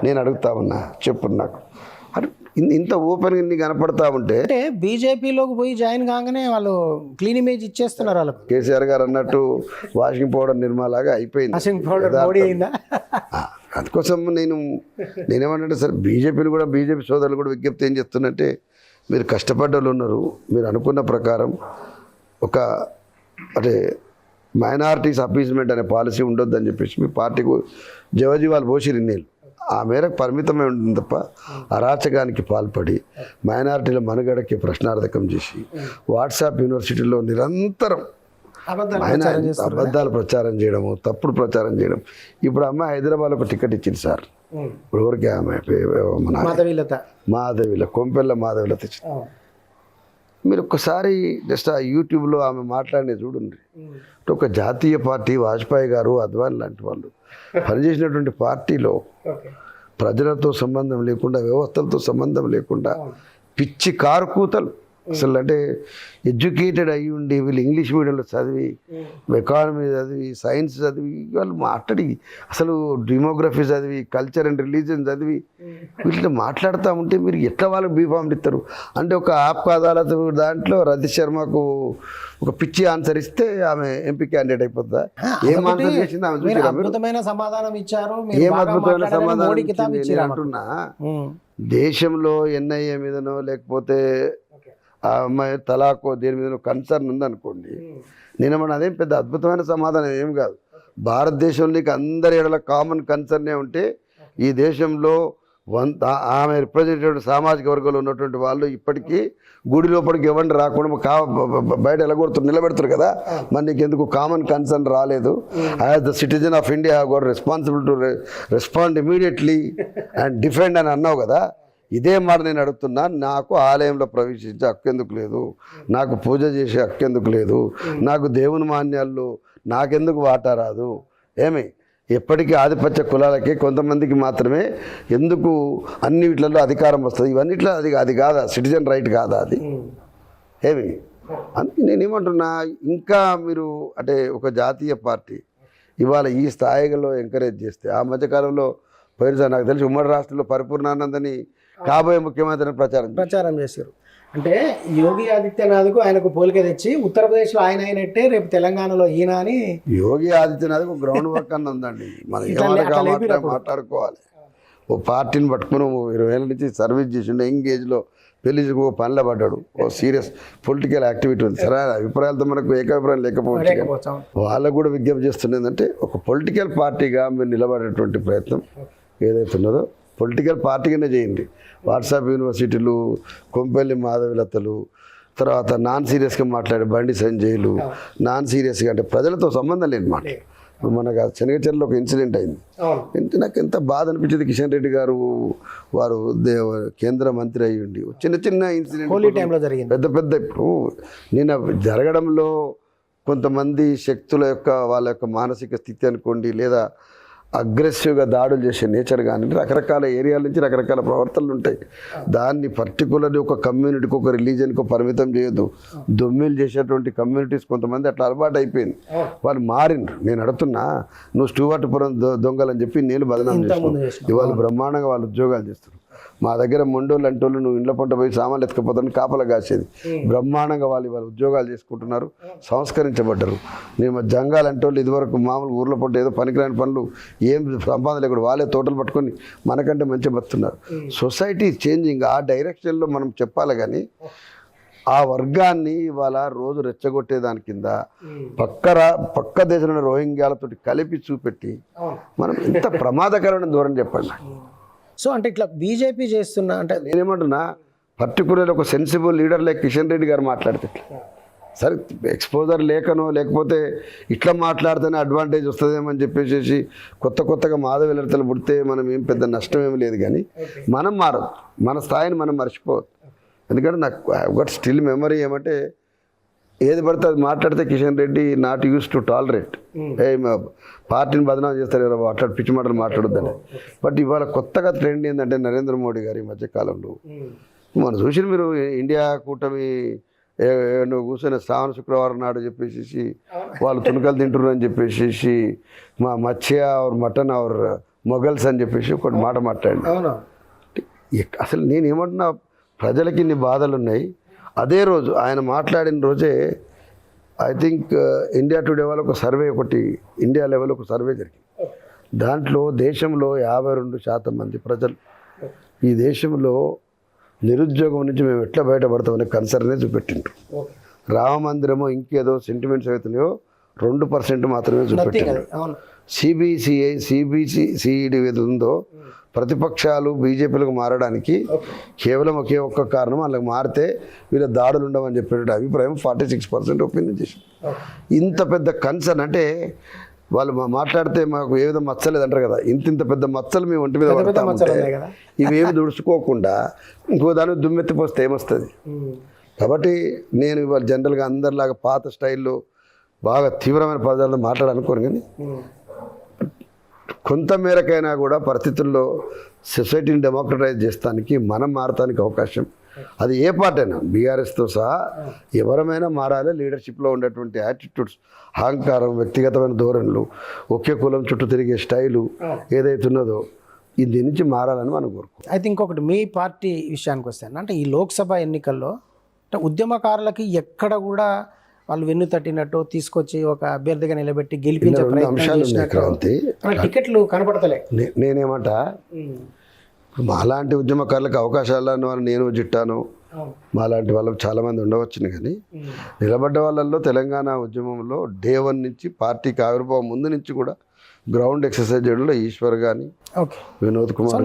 నేను అడుగుతా ఉన్నా, చెప్పు నాకు. అంటే ఇంత ఓపెన్గా ఇన్ని కనపడతా ఉంటే
అంటే బీజేపీలోకి పోయి జాయిన్ కాగానే వాళ్ళు క్లీన్ ఇమేజ్ ఇచ్చేస్తున్నారు వాళ్ళకు.
కేసీఆర్ గారు అన్నట్టు వాషింగ్ పౌడర్ నిర్మాలాగా అయిపోయింది. అందుకోసం నేనేమన్నా సరే బీజేపీని కూడా బీజేపీ సోదరులు కూడా విజ్ఞప్తి ఏం చేస్తున్నంటే, మీరు కష్టపడ్డ వాళ్ళు ఉన్నారు, మీరు అనుకున్న ప్రకారం ఒక అంటే మైనారిటీస్ అపీస్మెంట్ అనే పాలసీ ఉండొద్దని చెప్పేసి మీ పార్టీకు జవజీవాలు పోసిరు ఇన్నేళ్ళు. ఆ మేరకు పరిమితమై ఉంటుంది తప్ప అరాచకానికి పాల్పడి మైనారిటీల మనుగడకి ప్రశ్నార్థకం చేసి వాట్సాప్ యూనివర్సిటీలో నిరంతరం అబద్ధాలు ప్రచారం చేయడము, తప్పుడు ప్రచారం చేయడం. ఇప్పుడు అమ్మాయి హైదరాబాద్లో ఒక టికెట్ ఇచ్చింది సార్. ఇప్పుడు ఎవరికి ఆమె మాధవిల కొంపెల్ల మాధవిలత ఇచ్చింది. మీరు ఒక్కసారి జస్ట్ ఆ యూట్యూబ్లో ఆమె మాట్లాడినది చూడండి. ఒక జాతీయ పార్టీ వాజ్పేయి గారు, అద్వానీ లాంటి వాళ్ళు పనిచేసినటువంటి పార్టీలో ప్రజలతో సంబంధం లేకుండా, వ్యవస్థలతో సంబంధం లేకుండా పిచ్చి కారు కూతలు అసలు. అంటే ఎడ్యుకేటెడ్ అయ్యి ఉండి వీళ్ళు ఇంగ్లీష్ మీడియంలో చదివి, ఎకానమీ చదివి, సైన్స్ చదివి, వాళ్ళు మాట్లాడి అసలు డెమోగ్రఫీ చదివి, కల్చర్ అండ్ రిలీజియన్ చదివి వీటిని మాట్లాడుతూ ఉంటే మీరు ఎట్లా వాళ్ళకి బీఫామ్ ఇస్తారు? అంటే ఒక ఆప్ అదాలత్ దాంట్లో రతి శర్మకు ఒక పిచ్చి ఆన్సర్ ఇస్తే ఆమె ఎంపీ క్యాండిడేట్ అయిపోతుందా? ఏం ఆన్సర్ చేసింది ఆమె? చూసి
అద్భుతమైన సమాధానం ఇచ్చారు.
ఏం అద్భుతమైన సమాధానం ఇచ్చింది అంటున్నా. దేశంలో ఎన్ఐఏ మీదనో లేకపోతే ఆ అమ్మాయి తలాకో దేని మీద కన్సర్న్ ఉందనుకోండి, నేనేమన్నా అదేం పెద్ద అద్భుతమైన సమాధానం ఏం కాదు. భారతదేశంలోకి అందరి ఏడల కామన్ కన్సర్నే ఉంటే ఈ దేశంలో ఆమె రిప్రజెంటేటివ్ సామాజిక వర్గంలో ఉన్నటువంటి వాళ్ళు ఇప్పటికీ గుడి లోపలికి ఎవరిని రాకుండా బయట ఎలగొడుతున్నారు, నిలబెడతారు కదా. మరి నీకు ఎందుకు కామన్ కన్సర్న్ రాలేదు? As the citizen of India have got responsible to respond immediately and defend అని అన్నావు కదా. ఇదే మాట నేను అడుగుతున్నా. నాకు ఆలయంలో ప్రవేశించే హక్కు ఎందుకు లేదు? నాకు పూజ చేసే హక్కు ఎందుకు లేదు? నాకు దేవుని మాన్యాల్లో నాకెందుకు వాటా రాదు? ఏమి ఎప్పటికీ ఆధిపత్య కులాలకి కొంతమందికి మాత్రమే ఎందుకు అన్ని వీటిలలో అధికారం వస్తుంది? ఇవన్నిట్లో అది కాదా? సిటిజన్ రైట్ కాదా అది? ఏమి నేనేమంటున్నా, ఇంకా మీరు అంటే ఒక జాతీయ పార్టీ ఇవాళ ఈ స్థాయిలో ఎంకరేజ్ చేస్తే, ఆ మధ్యకాలంలో పోయినసారి నాకు తెలిసి ఉమ్మడి రాష్ట్రంలో పరిపూర్ణానందని కాబోయే ముఖ్యమంత్రిని ప్రచారం
చేశారు. అంటే యోగి ఆదిత్యనాథ్కు ఆయనకు పోలిక తెచ్చి ఉత్తరప్రదేశ్లో ఆయన అయినట్టే రేపు తెలంగాణలో ఈయన అని.
యోగి ఆదిత్యనాథ్కు గ్రౌండ్ వర్క్ అన్న ఉందండి. మనం మాట్లాడుకోవాలి. ఓ పార్టీని పట్టుకుని 20 ఏళ్ళ నుంచి సర్వీస్ చేసిండే, ఎంగేజ్లో పెళ్లి ఓ పనిలో పడ్డాడు, ఓ సీరియస్ పొలిటికల్ యాక్టివిటీ ఉంది. సరే అభిప్రాయాలతో మనకు ఏకాభిప్రాయం లేకపోవచ్చు. వాళ్ళకు కూడా విజ్ఞప్తి చేస్తున్నది ఏంటంటే, ఒక పొలిటికల్ పార్టీగా మీరు నిలబడేటువంటి ప్రయత్నం ఏదైతే ఉన్నదో పొలిటికల్ పార్టీగానే చేయండి. వాట్సాప్ యూనివర్సిటీలు, కొంపెల్లి మాధవిలతలు, తర్వాత నాన్ సీరియస్గా మాట్లాడే బండి సంజయ్లు, నాన్ సీరియస్గా అంటే ప్రజలతో సంబంధం లేని మాట. మనకు శనగచెర్లలో ఒక ఇన్సిడెంట్ అయింది. నాకు ఎంత బాధ అనిపించింది. కిషన్ రెడ్డి గారు వారు కేంద్ర మంత్రి అయ్యి ఉండి చిన్న ఇన్సిడెంట్ పెద్ద పెద్ద ఇప్పుడు నేను జరగడంలో కొంతమంది శక్తుల యొక్క వాళ్ళ యొక్క మానసిక స్థితి అనుకోండి, లేదా అగ్రెసివ్గా దాడులు చేసే నేచర్ కానీ రకరకాల ఏరియాల నుంచి రకరకాల ప్రవర్తనలు ఉంటాయి. దాన్ని పర్టికులర్లీ ఒక కమ్యూనిటీకి, ఒక రిలీజన్కి పరిమితం చేయొద్దు. దొమ్మిలు చేసేటువంటి కమ్యూనిటీస్ కొంతమంది అట్లా అలవాటు అయిపోయింది, వాళ్ళు మారిండ్రు. నేను అడుగుతున్నా, నువ్వు స్టూవర్ట్పురం దొంగలని చెప్పి నేను బదనాం చేస్తున్నాను. ఇవాళ బ్రహ్మాండంగా వాళ్ళు ఉద్యోగాలు చేస్తారు. మా దగ్గర మొండోళ్ళు అంటోళ్ళు నువ్వు ఇంట్లో పంట పోయి సామాన్లు ఎత్తుకపోతాను కాపలా కాసేది. బ్రహ్మాండంగా వాళ్ళు ఇవాళ ఉద్యోగాలు చేసుకుంటున్నారు, సంస్కరించబడ్డారు. నేను జంగాలు అంటోళ్ళు ఇదివరకు మామూలు ఊర్లో పంట ఏదో పనికిరాని పనులు ఏం సంపాదన లేకుండా వాళ్ళే తోటలు పట్టుకొని మనకంటే మంచిగా బతున్నారు. సొసైటీ చేంజింగ్ ఆ డైరెక్షన్లో మనం చెప్పాలి. కానీ ఆ వర్గాన్ని ఇవాళ రోజు రెచ్చగొట్టేదాని కింద పక్క దేశంలో రోహింగ్యాలతో కలిపి చూపెట్టి మనం ఎంత ప్రమాదకరమైన దూరం చెప్పండి.
సో అంటే ఇట్లా బీజేపీ చేస్తున్నా అంటే
నేనేమంటున్నా, పర్టికులర్ ఒక sensible leader like Kishan Reddy గారు మాట్లాడితే సరే, ఎక్స్పోజర్ లేకనో లేకపోతే ఇట్లా మాట్లాడితేనే అడ్వాంటేజ్ వస్తుందేమని చెప్పేసి కొత్తగా మాధవిలతలు పుడితే మనం ఏం పెద్ద నష్టం ఏమి లేదు. కానీ మనం మారదు, మన స్థాయిని మనం మర్చిపోవద్దు. ఎందుకంటే నాకు గట్ స్టిల్ మెమరీ ఏమంటే, ఏది పడితే అది మాట్లాడితే Kishan Reddy not use to tolerate. పార్టీని బదనాం చేస్తారు కదా అట్లా పిచ్చి మాటలు మాట్లాడొద్దని. బట్ ఇవాళ కొత్తగా ట్రెండ్ ఏంటంటే నరేంద్ర మోడీ గారి మధ్యకాలంలో మనం చూసిన మీరు ఇండియా కూటమి నువ్వు కూర్చొని శ్రావణ శుక్రవారం నాడు చెప్పేసి వాళ్ళు తునకలు తింటున్నారు అని చెప్పేసి మా మత్స్య ఆర్ మటన్ ఆర్ మొగల్స్ అని చెప్పేసి ఒకటి మాట మాట్లాడి అసలు నేను ఏమంటున్నా ప్రజలకి ఇన్ని బాధలు ఉన్నాయి. అదే రోజు ఆయన మాట్లాడిన రోజే ఐ థింక్ ఇండియా టుడే వాళ్ళు ఒక సర్వే ఇండియా లెవెల్ ఒక సర్వే జరిగింది. దాంట్లో దేశంలో 52% మంది ప్రజలు ఈ దేశంలో నిరుద్యోగం నుంచి మేము ఎట్లా బయటపడతామనే కన్సర్నే చూపెట్టిండ్రు. రామ మందిరమో ఇంకేదో సెంటిమెంట్స్ అవుతున్నాయో 2% మాత్రమే చూపెట్టిండ్రు. సిబిసిఐడి ఏది ఉందో ప్రతిపక్షాలు బీజేపీలకు మారడానికి కేవలం ఒకే ఒక్క కారణం, వాళ్ళకి మారితే వీళ్ళ దాడులు ఉండవని చెప్పేట అభిప్రాయం 46% ఒపీనియన్ చేసింది. ఇంత పెద్ద కన్సర్న్ అంటే వాళ్ళు మాట్లాడితే మాకు ఏ విధంగా మచ్చలేదు అంటారు కదా, ఇంత పెద్ద మచ్చలు మేము ఒంటి మీద పడతామంటే ఇవేమి దుడుచుకోకుండా ఇంకో దాన్ని దుమ్మెత్తిపోస్తే ఏమొస్తుంది. కాబట్టి నేను ఇవాళ జనరల్గా అందరిలాగా పాత స్టైల్లో బాగా తీవ్రమైన పదాలను మాట్లాడాలనుకోను, కానీ కొంత మేరకైనా కూడా పరిస్థితుల్లో సొసైటీని డెమోక్రటైజ్ చేస్తానికి మనం మారటానికి అవకాశం, అది ఏ పార్టీ అయినా బీఆర్ఎస్తో సహా ఎవరమైనా మారాలి. లీడర్షిప్లో ఉండేటువంటి యాటిట్యూడ్స్, అహంకారం, వ్యక్తిగతమైన ధోరణులు, ఒకే కులం చుట్టూ తిరిగే స్టైలు ఏదైతే ఉన్నదో దీని నుంచి మారాలని మనం కోరుకుంటాం.
అయితే ఇంకొకటి మీ పార్టీ విషయానికి వస్తాను అంటే ఈ లోక్సభ ఎన్నికల్లో అంటే ఉద్యమకారులకి ఎక్కడ కూడా వాళ్ళు వెన్ను తట్టినట్టు తీసుకొచ్చి ఒక అభ్యర్థిగా నిలబెట్టి గెలిపించే టికెట్లు కనపడతలే.
నేనేమంట మాలాంటి ఉద్యమకారులకు అవకాశాలను నేను జిట్టాను, మాలాంటి వాళ్ళకి చాలామంది ఉండవచ్చును, కానీ నిలబడ్డ వాళ్ళల్లో తెలంగాణ ఉద్యమంలో డే 1 నుంచి పార్టీకి ఆవిర్భావం ముందు నుంచి కూడా గ్రౌండ్ ఎక్సర్సైజ్ చేయడంలో ఈశ్వర్ కానీ వినోద్ కుమార్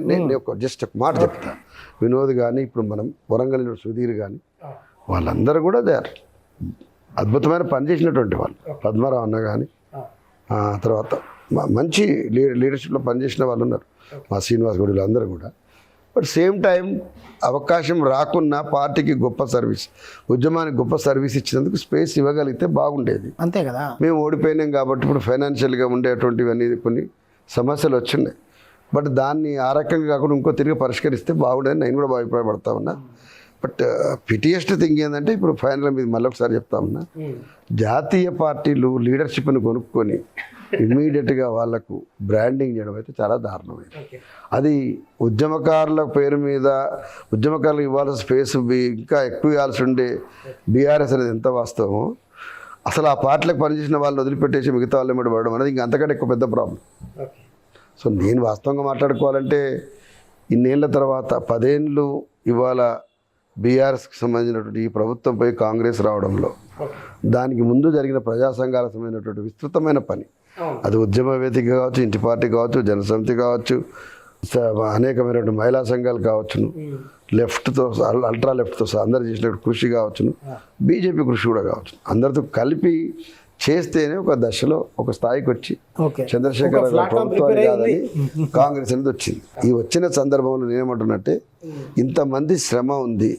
నేను జస్ట్ ఒక మాట చెప్తా, వినోద్ కానీ ఇప్పుడు మనం వరంగల్ సుధీర్ కానీ వాళ్ళందరూ కూడా దే ఆర్ అద్భుతమైన పని చేసినటువంటి వాళ్ళు. పద్మారావు అన్న కానీ తర్వాత మంచి లీడర్షిప్లో పనిచేసిన వాళ్ళు ఉన్నారు, మా శ్రీనివాస్ గౌడ్ అందరూ కూడా. బట్ సేమ్ టైం అవకాశం రాకున్నా పార్టీకి గొప్ప సర్వీస్, ఉద్యమానికి గొప్ప సర్వీస్ ఇచ్చినందుకు స్పేస్ ఇవ్వగలిగితే బాగుండేది.
అంతే కదా,
మేము ఓడిపోయినాం కాబట్టి ఇప్పుడు ఫైనాన్షియల్గా ఉండేటువంటివన్నీ కొన్ని సమస్యలు వచ్చినాయి. బట్ దాన్ని ఆ రకంగా కాకుండా ఇంకో తిరిగి పరిష్కరిస్తే బాగుండేది నేను కూడా అభిప్రాయపడతా ఉన్నా. బట్ పిటియెస్ట్ థింగ్ ఏంటంటే ఇప్పుడు ఫైనల్ మీద మళ్ళీ ఒకసారి చెప్తా ఉన్నా, జాతీయ పార్టీలు లీడర్షిప్ని కొనుక్కొని ఇమ్మీడియట్గా వాళ్లకు బ్రాండింగ్ చేయడం అయితే చాలా దారుణమైంది. అది ఉద్యమకారుల పేరు మీద ఉద్యమకారులకు ఇవ్వాల్సిన స్పేస్ ఇంకా ఎక్కువ ఇవ్వాల్సి ఉండే బీఆర్ఎస్ అనేది ఎంత వాస్తవమో, అసలు ఆ పార్టీలకు పనిచేసిన వాళ్ళని వదిలిపెట్టేసి మిగతా వాళ్ళు ఏమిటి పడడం అనేది ఇంకా అంతకంటే ఎక్కువ పెద్ద ప్రాబ్లం. సో నేను వాస్తవంగా మాట్లాడుకోవాలంటే ఇన్నేళ్ల తర్వాత 10 ఏళ్ళు ఇవాళ బీఆర్ఎస్కి సంబంధించినటువంటి ఈ ప్రభుత్వంపై కాంగ్రెస్ రావడంలో దానికి ముందు జరిగిన ప్రజా సంఘాలకు సంబంధించినటువంటి విస్తృతమైన పని, అది ఉద్యమ వేదిక కావచ్చు, ఇంటి పార్టీ కావచ్చు, జనసమితి కావచ్చు, అనేకమైనటువంటి మహిళా సంఘాలు కావచ్చును, లెఫ్ట్తో అల్ట్రా లెఫ్ట్తో అందరు చేసినటువంటి కృషి కావచ్చును, బీజేపీ కృషి కూడా కావచ్చు, అందరితో కలిపి చేస్తేనే ఒక దశలో ఒక స్థాయికి వచ్చి చంద్రశేఖర్ ప్రభుత్వాన్ని కాదని కాంగ్రెస్ అనేది వచ్చింది. ఈ వచ్చిన సందర్భంలో నేనేమంటున్నట్టే ఇంతమంది శ్రమ ఉంది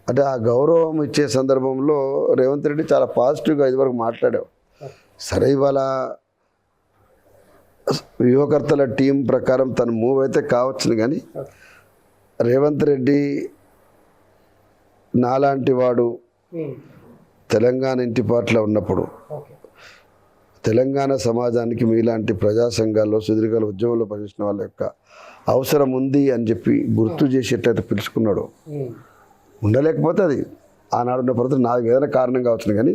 అంటే ఆ గౌరవం ఇచ్చే సందర్భంలో రేవంత్ రెడ్డి చాలా పాజిటివ్గా ఇదివరకు మాట్లాడావు. సరే ఇవాళ వ్యూహకర్తల టీం ప్రకారం తను మూవ్ అయితే కావచ్చును, కానీ రేవంత్ రెడ్డి నాలాంటి వాడు తెలంగాణ ఇంటి పార్టీలో ఉన్నప్పుడు తెలంగాణ సమాజానికి మీలాంటి ప్రజా సంఘాల్లో సుదీర్ఘాల ఉద్యమంలో పనిచేసిన వాళ్ళ యొక్క అవసరం ఉంది అని చెప్పి గుర్తు చేసేటట్టు పిలుచుకున్నాడు. ఉండలేకపోతే అది ఆనాడున్న పరిస్థితి నాకు ఏదైనా కారణం కావచ్చు, కానీ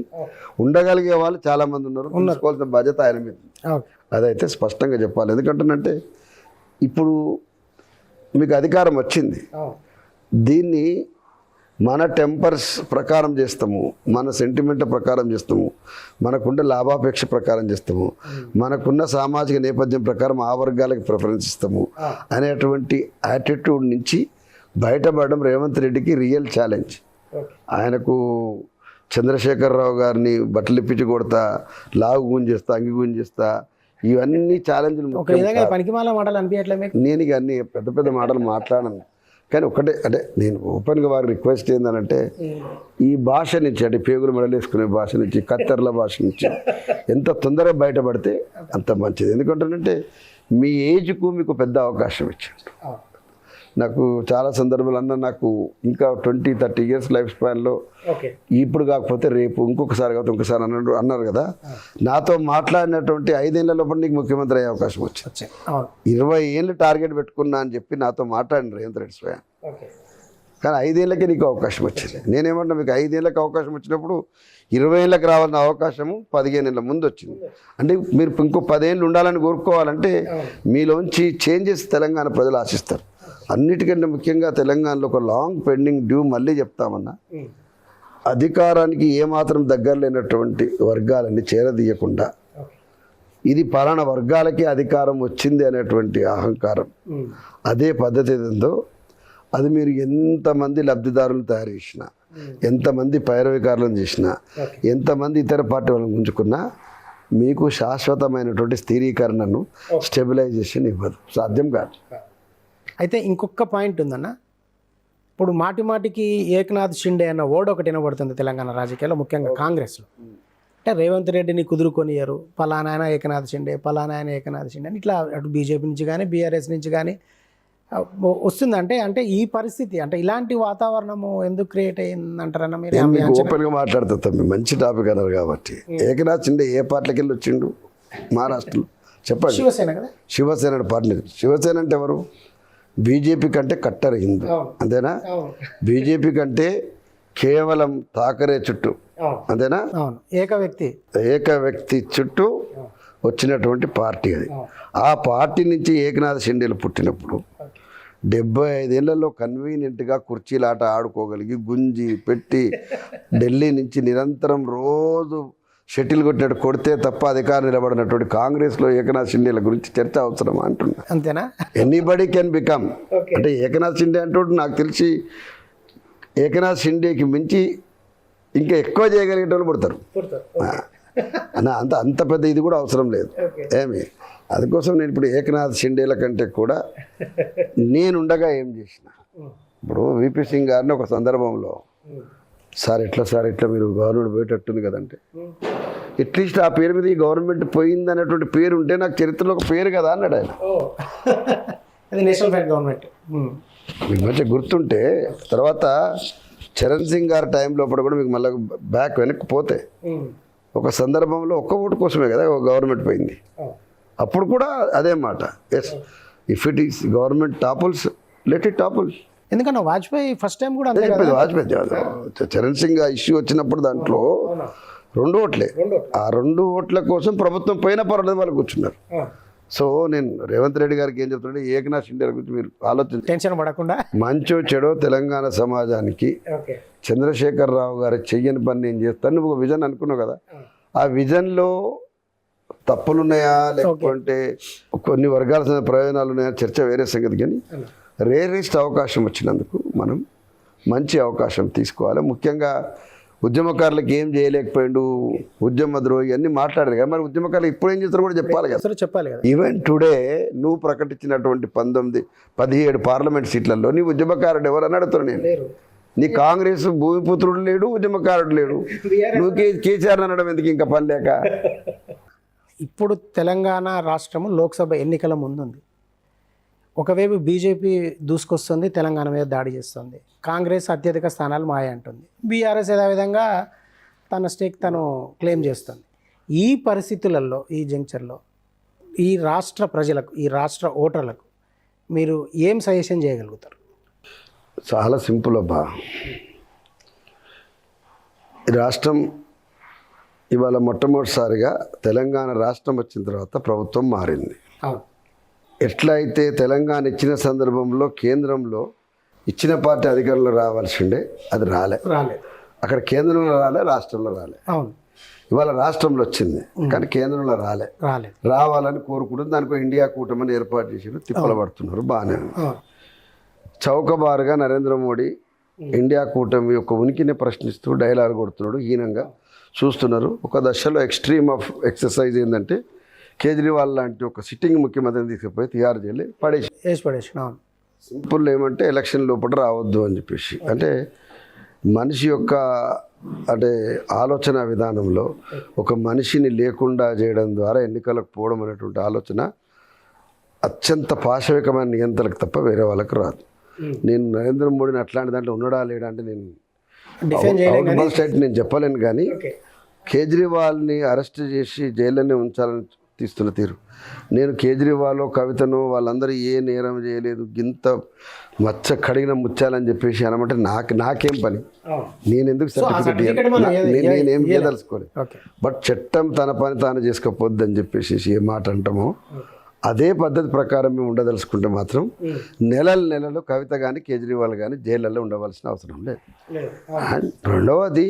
ఉండగలిగే వాళ్ళు చాలామంది ఉన్నారు. తీసుకోవాల్సిన బాధ్యత ఆయన మీద, అదైతే స్పష్టంగా చెప్పాలి. ఎందుకంటేనంటే ఇప్పుడు మీకు అధికారం వచ్చింది, దీన్ని మన టెంపర్స్ ప్రకారం చేస్తాము, మన సెంటిమెంట్ ప్రకారం చేస్తాము, మనకుండే లాభాపేక్ష ప్రకారం చేస్తాము, మనకున్న సామాజిక నేపథ్యం ప్రకారం ఆ వర్గాలకు ప్రిఫరెన్స్ ఇస్తాము అనేటువంటి యాటిట్యూడ్ నుంచి బయటపడడం రేవంత్ రెడ్డికి రియల్ ఛాలెంజ్. ఆయనకు చంద్రశేఖరరావు గారిని బట్టలు ఇప్పించి కొడతా, లాగు గుంజేస్తా, అంగి గుంజేస్తా, ఇవన్నీ ఛాలెంజ్లు.
పనికిమాల మాటలు అనిపించట్లే.
నేను ఇక అన్ని పెద్ద పెద్ద మాటలు మాట్లాడను, కానీ ఒకటే అంటే నేను ఓపెన్గా వారికి రిక్వెస్ట్ ఏంటంటే ఈ భాష నుంచి అంటే పేగులు మెడలేసుకునే భాష నుంచి కత్తెరల భాష నుంచి ఎంత తొందరగా బయటపడితే అంత మంచిది. ఎందుకంటే మీ ఏజ్కు మీకు పెద్ద అవకాశం ఇచ్చాడు. నాకు చాలా సందర్భాలు నాకు ఇంకా 20-30 ఇయర్స్ లైఫ్ స్పాన్లో ఇప్పుడు కాకపోతే రేపు ఇంకొకసారి కాకపోతే ఇంకొకసారి అన్నారు కదా, నాతో మాట్లాడినటువంటి 5 ఏళ్ల లోపల నీకు ముఖ్యమంత్రి అయ్యే అవకాశం వచ్చింది. 20 ఏళ్ళు టార్గెట్ పెట్టుకున్నా అని చెప్పి నాతో మాట్లాడిన రేవంత్ రెడ్డి స్వయం. కానీ 5 ఏళ్ళకే నీకు అవకాశం వచ్చింది. నేనేమంటున్నా, మీకు 5 ఏళ్ళకి అవకాశం వచ్చినప్పుడు 20 ఏళ్ళకి రావాల్సిన అవకాశము 15 ఏళ్ళ ముందు వచ్చింది. అంటే మీరు ఇంకో 10 ఏళ్ళు ఉండాలని కోరుకోవాలంటే మీలోంచి చేంజెస్ తెలంగాణ ప్రజలు ఆశిస్తారు. అన్నిటికంటే ముఖ్యంగా తెలంగాణలో ఒక లాంగ్ పెండింగ్ డ్యూ మళ్ళీ చెప్తామన్నా, అధికారానికి ఏమాత్రం దగ్గర లేనటువంటి వర్గాలన్నీ చేరదీయకుండా ఇది పలానా వర్గాలకి అధికారం వచ్చింది అనేటువంటి అహంకారం, అదే పద్ధతి ఏదో అది మీరు ఎంతమంది లబ్ధిదారులు తయారు చేసినా, ఎంతమంది పైరవికారులను చేసినా, ఎంతమంది ఇతర పార్టీ వాళ్ళని ఉంచుకున్నా మీకు శాశ్వతమైనటువంటి స్థిరీకరణను స్టెబిలైజేషన్ ఇవ్వదు, సాధ్యం కాదు.
అయితే ఇంకొక పాయింట్ ఉందన్న, ఇప్పుడు మాటికి ఏకనాథ్ షిండే అన్న వర్డ్ ఒకటి వినబడుతుంది తెలంగాణ రాజకీయాల్లో, ముఖ్యంగా కాంగ్రెస్లో. అంటే రేవంత్ రెడ్డిని కుదురుకొనియరు, పలానా ఆయన ఏకనాథ్ షిండే, పలానా ఆయన ఏకనాథ్ షిండే అని ఇట్లా అటు బీజేపీ నుంచి కానీ బీఆర్ఎస్ నుంచి కానీ వస్తుందంటే, అంటే ఈ పరిస్థితి అంటే ఇలాంటి వాతావరణము ఎందుకు క్రియేట్ అయిందంటారన్న మీరు?
ఓపెన్గా మాట్లాడుతా తమ్మి, మంచి టాపిక్ అన్నారు కాబట్టి. ఏకనాథ్ షిండే ఏ పార్టీకి వెళ్ళి వచ్చిండు మహారాష్ట్రలో చెప్పండి?
శివసేన కదా.
శివసేన పార్టీ. శివసేన అంటే ఎవరు? బీజేపీ కంటే కట్టర్ హిందూ, అంతేనా? బీజేపీ కంటే కేవలం తాకరే చుట్టూ, అంతేనా? ఏక వ్యక్తి చుట్టూ వచ్చినటువంటి పార్టీ అది. ఆ పార్టీ నుంచి ఏకనాథ్ షిండేలు పుట్టినప్పుడు 75 ఏళ్లలో కన్వీనియంట్గా కుర్చీలాట ఆడుకోగలిగి గుంజి పెట్టి ఢిల్లీ నుంచి నిరంతరం రోజు షటిల్ కొట్టినట్టు కొడితే తప్ప అధికారం నిలబడినటువంటి కాంగ్రెస్లో ఏకనాథ్ షిండేల గురించి చర్చ అవసరం అంటున్నా.
అంతేనా?
Anybody can become. అంటే ఏకనాథ్ షిండే అంటూ నాకు తెలిసి ఏకనాథ్ షిండేకి మించి ఇంకా ఎక్కువ చేయగలిగే వాళ్ళు పుడతారు. అంత పెద్ద ఇది కూడా అవసరం లేదు ఏమి. అందుకోసం నేను ఇప్పుడు ఏకనాథ్ షిండేల కంటే కూడా నేనుండగా ఏం చేసిన, ఇప్పుడు విపి సింగ్ గారిని ఒక సందర్భంలో సార్ ఇట్లా మీరు గవర్నమెంట్ పోయేటట్టుంది కదంటే, అట్లీస్ట్ ఆ పేరు మీద ఈ గవర్నమెంట్ పోయింది అనేటువంటి పేరు ఉంటే నాకు చరిత్రలో ఒక పేరు కదా అన్నాడు ఆయన. మీకు మంచిగా గుర్తుంటే తర్వాత చరణ్ సింగ్ గారి టైం లోపల కూడా మీకు మళ్ళీ బ్యాక్ వెనక్కి పోతే ఒక సందర్భంలో ఒక్క ఓటు కోసమే కదా గవర్నమెంట్ పోయింది. అప్పుడు కూడా అదే మాట, yes if it is government topples let it topples.
ఎందుకన్నా వాజ్పేయి ఫస్ట్ టైం కూడా
వాజ్పేయి చరణ్ సింగ్ ఆ ఇష్యూ వచ్చినప్పుడు దాంట్లో 2 ఓట్లే, ఆ 2 ఓట్ల కోసం ప్రభుత్వం పోయినా పర్వాలేదు వాళ్ళు కూర్చున్నారు. సో నేను రేవంత్ రెడ్డి గారికి ఏం చెప్తుంటే, ఏకనాథ్ షిండే గురించి మీరు ఆలోచించి
టెన్షన్ పడకుండా
మంచో చెడో తెలంగాణ సమాజానికి చంద్రశేఖరరావు గారు చెయ్యని పని నేను చేస్తాను, నువ్వు ఒక విజన్ అనుకున్నావు కదా, ఆ విజన్లో తప్పులున్నాయా లేకపోతే కొన్ని వర్గాల ప్రయోజనాలు ఉన్నాయా చర్చ వేరే సంగతి. కానీ రేరెస్ట్ అవకాశం వచ్చినందుకు మనం మంచి అవకాశం తీసుకోవాలి. ముఖ్యంగా ఉద్యమకారులకు ఏం చేయలేకపోయిండు, ఉద్యమ ద్రోహి అన్నీ మాట్లాడారు కదా, మరి ఉద్యమకారులు ఇప్పుడు ఏం చేస్తారో కూడా చెప్పాలి కదా. ఈవెన్ టుడే నువ్వు ప్రకటించినటువంటి 17 పార్లమెంట్ సీట్లలో నీ ఉద్యమకారుడు ఎవరని అడుగుతారు నేను. నీ కాంగ్రెస్ భూమిపుత్రుడు లేడు, ఉద్యమకారుడు లేడు, నువ్వు కేసీఆర్ అనడం ఎందుకు ఇంకా పని లేక?
ఇప్పుడు తెలంగాణ రాష్ట్రము లోక్సభ ఎన్నికల ముందుంది. ఒకవైపు బీజేపీ దూసుకొస్తుంది, తెలంగాణ మీద దాడి చేస్తుంది. కాంగ్రెస్ అత్యధిక స్థానాలు మాయ అంటుంది. బీఆర్ఎస్ విధంగా తన స్టేక్ తను క్లెయిమ్ చేస్తుంది. ఈ పరిస్థితులలో, ఈ జంక్చర్లో ఈ రాష్ట్ర ప్రజలకు, ఈ రాష్ట్ర ఓటర్లకు మీరు ఏం సజెషన్ చేయగలుగుతారు?
చాలా సింపుల్ అబ్బా. ఈ రాష్ట్రం ఇవాళ మొట్టమొదటిసారిగా తెలంగాణ రాష్ట్రం వచ్చిన తర్వాత ప్రభుత్వం మారింది. ఎట్లయితే తెలంగాణ ఇచ్చిన సందర్భంలో కేంద్రంలో ఇచ్చిన పార్టీ అధికారంలో రావాల్సి ఉండే, అది రాలే. అక్కడ కేంద్రంలో రాలే, రాష్ట్రంలో రాలే. ఇవాళ రాష్ట్రంలో వచ్చింది కానీ కేంద్రంలో రాలే. రావాలని కోరుకుంటుంది. దానికి ఇండియా కూటమిని ఏర్పాటు చేసి తిప్పలు పడుతున్నారు, బాగానే ఉంది. చౌకబారుగా నరేంద్ర మోడీ ఇండియా కూటమి యొక్క ఉనికిని ప్రశ్నిస్తూ డైలాగ్ కొడుతున్నాడు, హీనంగా చూస్తున్నారు. ఒక దశలో ఎక్స్ట్రీమ్ ఆఫ్ ఎక్సర్సైజ్ ఏంటంటే కేజ్రీవాల్ లాంటి ఒక సిట్టింగ్ ముఖ్యమంత్రిని తీసుకుపోయి తిహార్ జైలు పడేసి. సింపుల్ ఏమంటే ఎలక్షన్ లోపల రావద్దు అని చెప్పేసి, అంటే మనిషి యొక్క అంటే ఆలోచన విధానంలో ఒక మనిషిని లేకుండా చేయడం ద్వారా ఎన్నికలకు పోవడం అనేటువంటి ఆలోచన అత్యంత పాశవికమైన నియంత్రణకు తప్ప వేరే వాళ్ళకు రాదు. నేను నరేంద్ర మోడీని అట్లాంటి దాంట్లో ఉన్నాడా లేడా అంటే నేను స్టేట్ నేను చెప్పలేను, కానీ కేజ్రీవాల్ని అరెస్ట్ చేసి జైల్లోనే ఉంచాలని తీస్తున్న తీరు, నేను కేజ్రీవాల్ కవితను వాళ్ళందరూ ఏ నేరం చేయలేదు, గింత మచ్చ కడిగిన ముచ్చాలని చెప్పేసి అనమంటే నాకేం పని, నేను ఎందుకు సర్టిఫికెట్ నేనేం చేయదలుచుకోలేదు. బట్ చట్టం తన పని తాను చేసుకోపోద్ది అని చెప్పేసి ఏ మాట అంటామో అదే పద్ధతి ప్రకారం మేము ఉండదలుచుకుంటే మాత్రం నెలలు కవిత కానీ కేజ్రీవాల్ కానీ జైళ్ళల్లో ఉండవలసిన అవసరం లేదు. రెండవది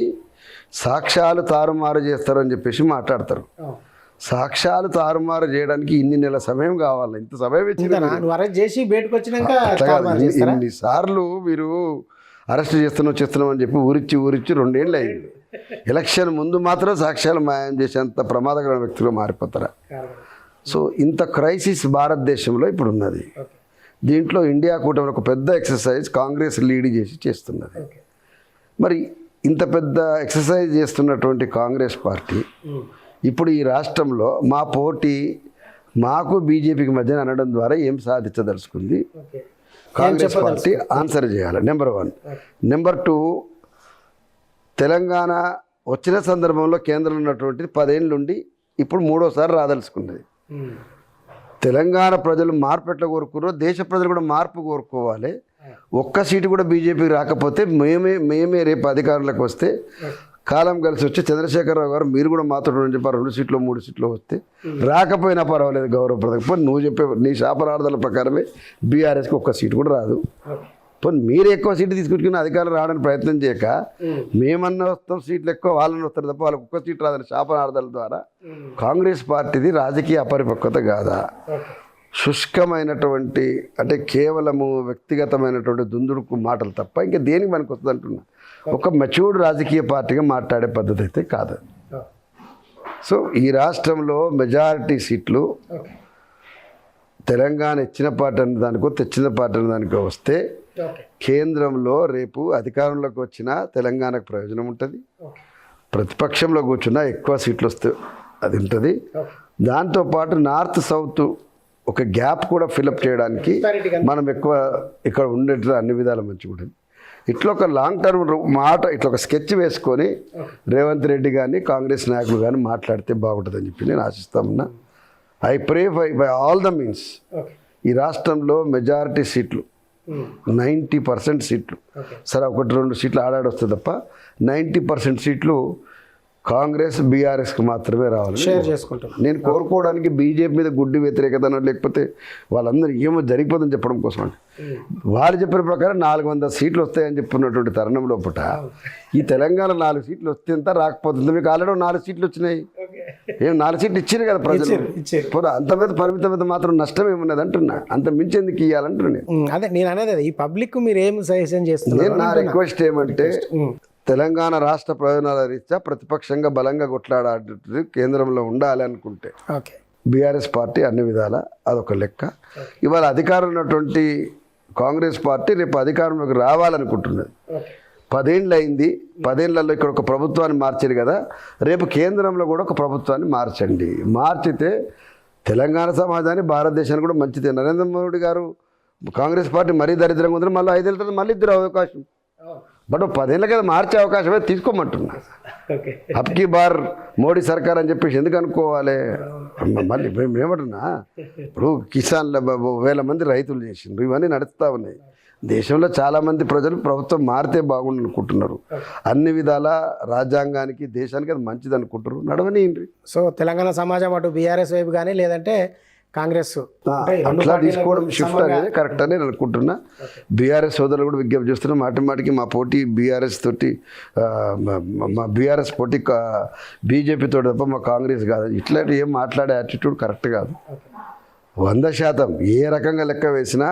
సాక్ష్యాలు తారుమారు చేస్తారని చెప్పేసి మాట్లాడతారు. సాక్ష్యాలు తారుమారు చేయడానికి ఇన్ని నెలల సమయం కావాలి, ఇంత సమయం ఇన్నిసార్లు మీరు అరెస్ట్ చేస్తున్నాం అని చెప్పి ఊరిచ్చి 2 ఏళ్ళు అయింది. ఎలక్షన్ ముందు మాత్రం సాక్ష్యాలు మాయం చేసేంత ప్రమాదకరమైన వ్యక్తులుగా మారిపోతారా? సో ఇంత క్రైసిస్ భారతదేశంలో ఇప్పుడు ఉన్నది. దీంట్లో ఇండియా కూటమి ఒక పెద్ద ఎక్సర్సైజ్ కాంగ్రెస్ లీడ్ చేస్తున్నది. మరి ఇంత పెద్ద ఎక్సర్సైజ్ చేస్తున్నటువంటి కాంగ్రెస్ పార్టీ ఇప్పుడు ఈ రాష్ట్రంలో మా పోటీ మాకు బీజేపీకి మధ్యన అనడం ద్వారా ఏం సాధించదలుచుకుంది కాంగ్రెస్ పార్టీ ఆన్సర్ చేయాలి. నెంబర్ 1. నెంబర్ 2, తెలంగాణ వచ్చిన సందర్భంలో కేంద్రంలో ఉన్నటువంటిది 10 ఏళ్ళ నుండి ఇప్పుడు 3వసారి రాదలుచుకున్నది. తెలంగాణ ప్రజలు మార్పు ఎట్లా కోరుకున్నారో దేశ ప్రజలు కూడా మార్పు కోరుకోవాలి. ఒక్క సీటు కూడా బీజేపీకి రాకపోతే మేమే రేపు అధికారంలోకి వస్తే కాలం కలిసి వచ్చి చంద్రశేఖరరావు గారు మీరు కూడా మాతో చెప్పి 2 సీట్లు 3 సీట్లు వస్తే రాకపోయినా పర్వాలేదు గౌరవప్రదం. పోనీ నువ్వు చెప్పే నీ శాపనార్థాల ప్రకారమే బీఆర్ఎస్కి ఒక్క సీటు కూడా రాదు. పోనీ మీరు ఎక్కువ సీట్లు తీసుకుంటున్న అధికారులు రావడానికి ప్రయత్నం చేయక మేమన్నా వస్తాం సీట్లు ఎక్కువ వాళ్ళని వస్తారు తప్ప వాళ్ళకి ఒక్క సీటు రాదని శాపనార్థాల ద్వారా కాంగ్రెస్ పార్టీది రాజకీయ అపరిపక్వత కాదా? శుష్కమైనటువంటి అంటే కేవలము వ్యక్తిగతమైనటువంటి దుందుడుకు మాటలు తప్ప ఇంకా దేనికి మనకు వస్తుంది అంటున్నా. ఒక మెచ్యూర్డ్ రాజకీయ పార్టీగా మాట్లాడే పద్ధతి అయితే కాదు. సో ఈ రాష్ట్రంలో మెజారిటీ సీట్లు తెలంగాణ ఇచ్చిన పార్టీ అనే దానికో తెచ్చిన పార్టీ అనే దానికో వస్తే కేంద్రంలో రేపు అధికారంలోకి వచ్చినా తెలంగాణకు ప్రయోజనం ఉంటుంది, ప్రతిపక్షంలో కూర్చున్నా ఎక్కువ సీట్లు వస్తే అది ఉంటుంది. దాంతోపాటు నార్త్ సౌత్ ఒక గ్యాప్ కూడా ఫిలప్ చేయడానికి మనం ఎక్కువ ఇక్కడ ఉండేట్లు అన్ని విధాల మంచిగా ఉంటుంది. ఇట్లా ఒక లాంగ్ టర్మ్ మాట ఇట్లా ఒక స్కెచ్ వేసుకొని రేవంత్ రెడ్డి కానీ కాంగ్రెస్ నాయకులు కానీ మాట్లాడితే బాగుంటుందని చెప్పి నేను ఆశిస్తామన్నా. I pray by all the means ఈ రాష్ట్రంలో మెజారిటీ సీట్లు 90% సీట్లు, సరే 1-2 సీట్లు ఆడాడొస్తే తప్ప 90% సీట్లు కాంగ్రెస్ బీఆర్ఎస్కి మాత్రమే రావాలి.
షేర్ చేసుకుంటాం.
నేను కోరుకోవడానికి బీజేపీ మీద గుడ్డి వ్యతిరేకత లేకపోతే వాళ్ళందరూ ఏమో జరిగిపోతుందని చెప్పడం కోసం అండి. వాళ్ళు చెప్పిన ప్రకారం 400 సీట్లు వస్తాయని చెప్పుకున్నటువంటి తరుణం లోపల ఈ తెలంగాణ 4 సీట్లు వస్తే ఎంత రాకపోతుంది. మీకు ఆల్రెడీ 4 సీట్లు వచ్చినాయి, ఏం 4 సీట్లు ఇచ్చారు కదా ప్రజలు. అంత మీద పరిమితం మాత్రం నష్టం ఏమున్నది అంటున్నా, అంత మించి ఎందుకు ఇవ్వాలంటున్నా.
అదే నేను అనేది ఈ పబ్లిక్ మీరు ఏం సజెషన్ చేస్తున్నారు?
నా రిక్వెస్ట్ ఏమంటే తెలంగాణ రాష్ట్ర ప్రయోజనాల రీత్యా ప్రతిపక్షంగా బలంగా కొట్లాడే కేంద్రంలో ఉండాలి అనుకుంటే బీఆర్ఎస్ పార్టీ అన్ని విధాల అదొక లెక్క. ఇవాళ అధికారం ఉన్నటువంటి కాంగ్రెస్ పార్టీ రేపు అధికారంలోకి రావాలనుకుంటున్నది. 10 ఏళ్ళు అయింది, 10 ఏళ్లలో ఇక్కడ ఒక ప్రభుత్వాన్ని మార్చారు కదా, రేపు కేంద్రంలో కూడా ఒక ప్రభుత్వాన్ని మార్చండి. మార్చితే తెలంగాణ సమాజాన్ని భారతదేశానికి కూడా మంచిదే. నరేంద్ర మోడీ గారు కాంగ్రెస్ పార్టీ మరీ దరిద్రంగా ఉందని మళ్ళీ 5 ఏళ్ళ తర్వాత మళ్ళీ ఇద్దరు అవకాశం, బట్ 10 ఏళ్ళ కదా మార్చే అవకాశమే తీసుకోమంటున్నా. అబ్కి బార్ మోడీ సర్కార్ అని చెప్పేసి ఎందుకు అనుకోవాలి? మళ్ళీ మేమేమంటున్నా, ఇప్పుడు కిసాన్ల 1000 మంది రైతులు చేసిండ్రు, ఇవన్నీ నడుస్తూ ఉన్నాయి. దేశంలో చాలామంది ప్రజలు ప్రభుత్వం మారితే బాగుండు అనుకుంటున్నారు. అన్ని విధాల రాజ్యాంగానికి దేశానికి అది మంచిది అనుకుంటారు, నడవనియండి.
సో తెలంగాణ సమాజం అటు బీఆర్ఎస్ వైపు కానీ లేదంటే కాంగ్రెస్
అట్లా తీసుకోవడం షిఫ్ట్ అనేది కరెక్ట్ అని నేను అనుకుంటున్నా. బీఆర్ఎస్ సోదరులు కూడా విజ్ఞప్తి చేస్తున్నా, మాటికి మా పోటీ బీఆర్ఎస్ తోటి, మా బీఆర్ఎస్ పోటీ బీజేపీ తోటి తప్ప మా కాంగ్రెస్ కాదు. ఇట్లాంటి ఏం మాట్లాడే యాటిట్యూడ్ కరెక్ట్ కాదు. 100% ఏ రకంగా లెక్క వేసినా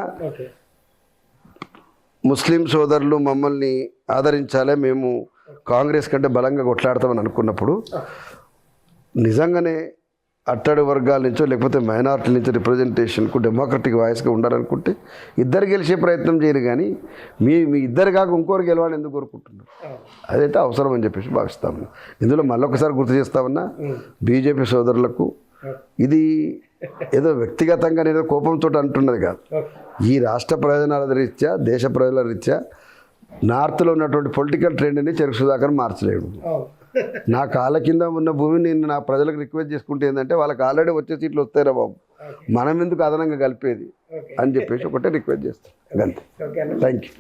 ముస్లిం సోదరులు మమ్మల్ని ఆదరించాలే, మేము కాంగ్రెస్ కంటే బలంగా కొట్లాడతామని అనుకున్నప్పుడు నిజంగానే అట్టడి వర్గాల నుంచో లేకపోతే మైనారిటీల నుంచో రిప్రజెంటేషన్కు డెమోక్రటిక్ వాయిస్గా ఉండాలనుకుంటే ఇద్దరు గెలిచే ప్రయత్నం చేయరు, కానీ మీ ఇద్దరు కాక ఇంకోరు గెలవాలని ఎందుకు కోరుకుంటున్నారు? అదైతే అవసరం అని చెప్పేసి భావిస్తామన్నా. ఇందులో మళ్ళొకసారి గుర్తు చేస్తామన్నా, బీజేపీ సోదరులకు ఇది ఏదో వ్యక్తిగతంగా నేను కోపంతో అంటున్నది కాదు. ఈ రాష్ట్ర ప్రయోజనాల రీత్యా, దేశ ప్రజల రీత్యా నార్త్లో ఉన్నటువంటి పొలిటికల్ ట్రెండ్ని చెరుకు సుధాకర్ మార్చలేడు. నా కాళ్ళ కింద ఉన్న భూమిని నేను నా ప్రజలకు రిక్వెస్ట్ చేసుకుంటే ఏంటంటే, వాళ్ళకి ఆల్రెడీ వచ్చే సీట్లు వస్తాయిరా బాబు, మనం ఎందుకు అదనంగా కలిపేది అని చెప్పేసి ఒకటే రిక్వెస్ట్ చేస్తాను. అంతే. Thank you.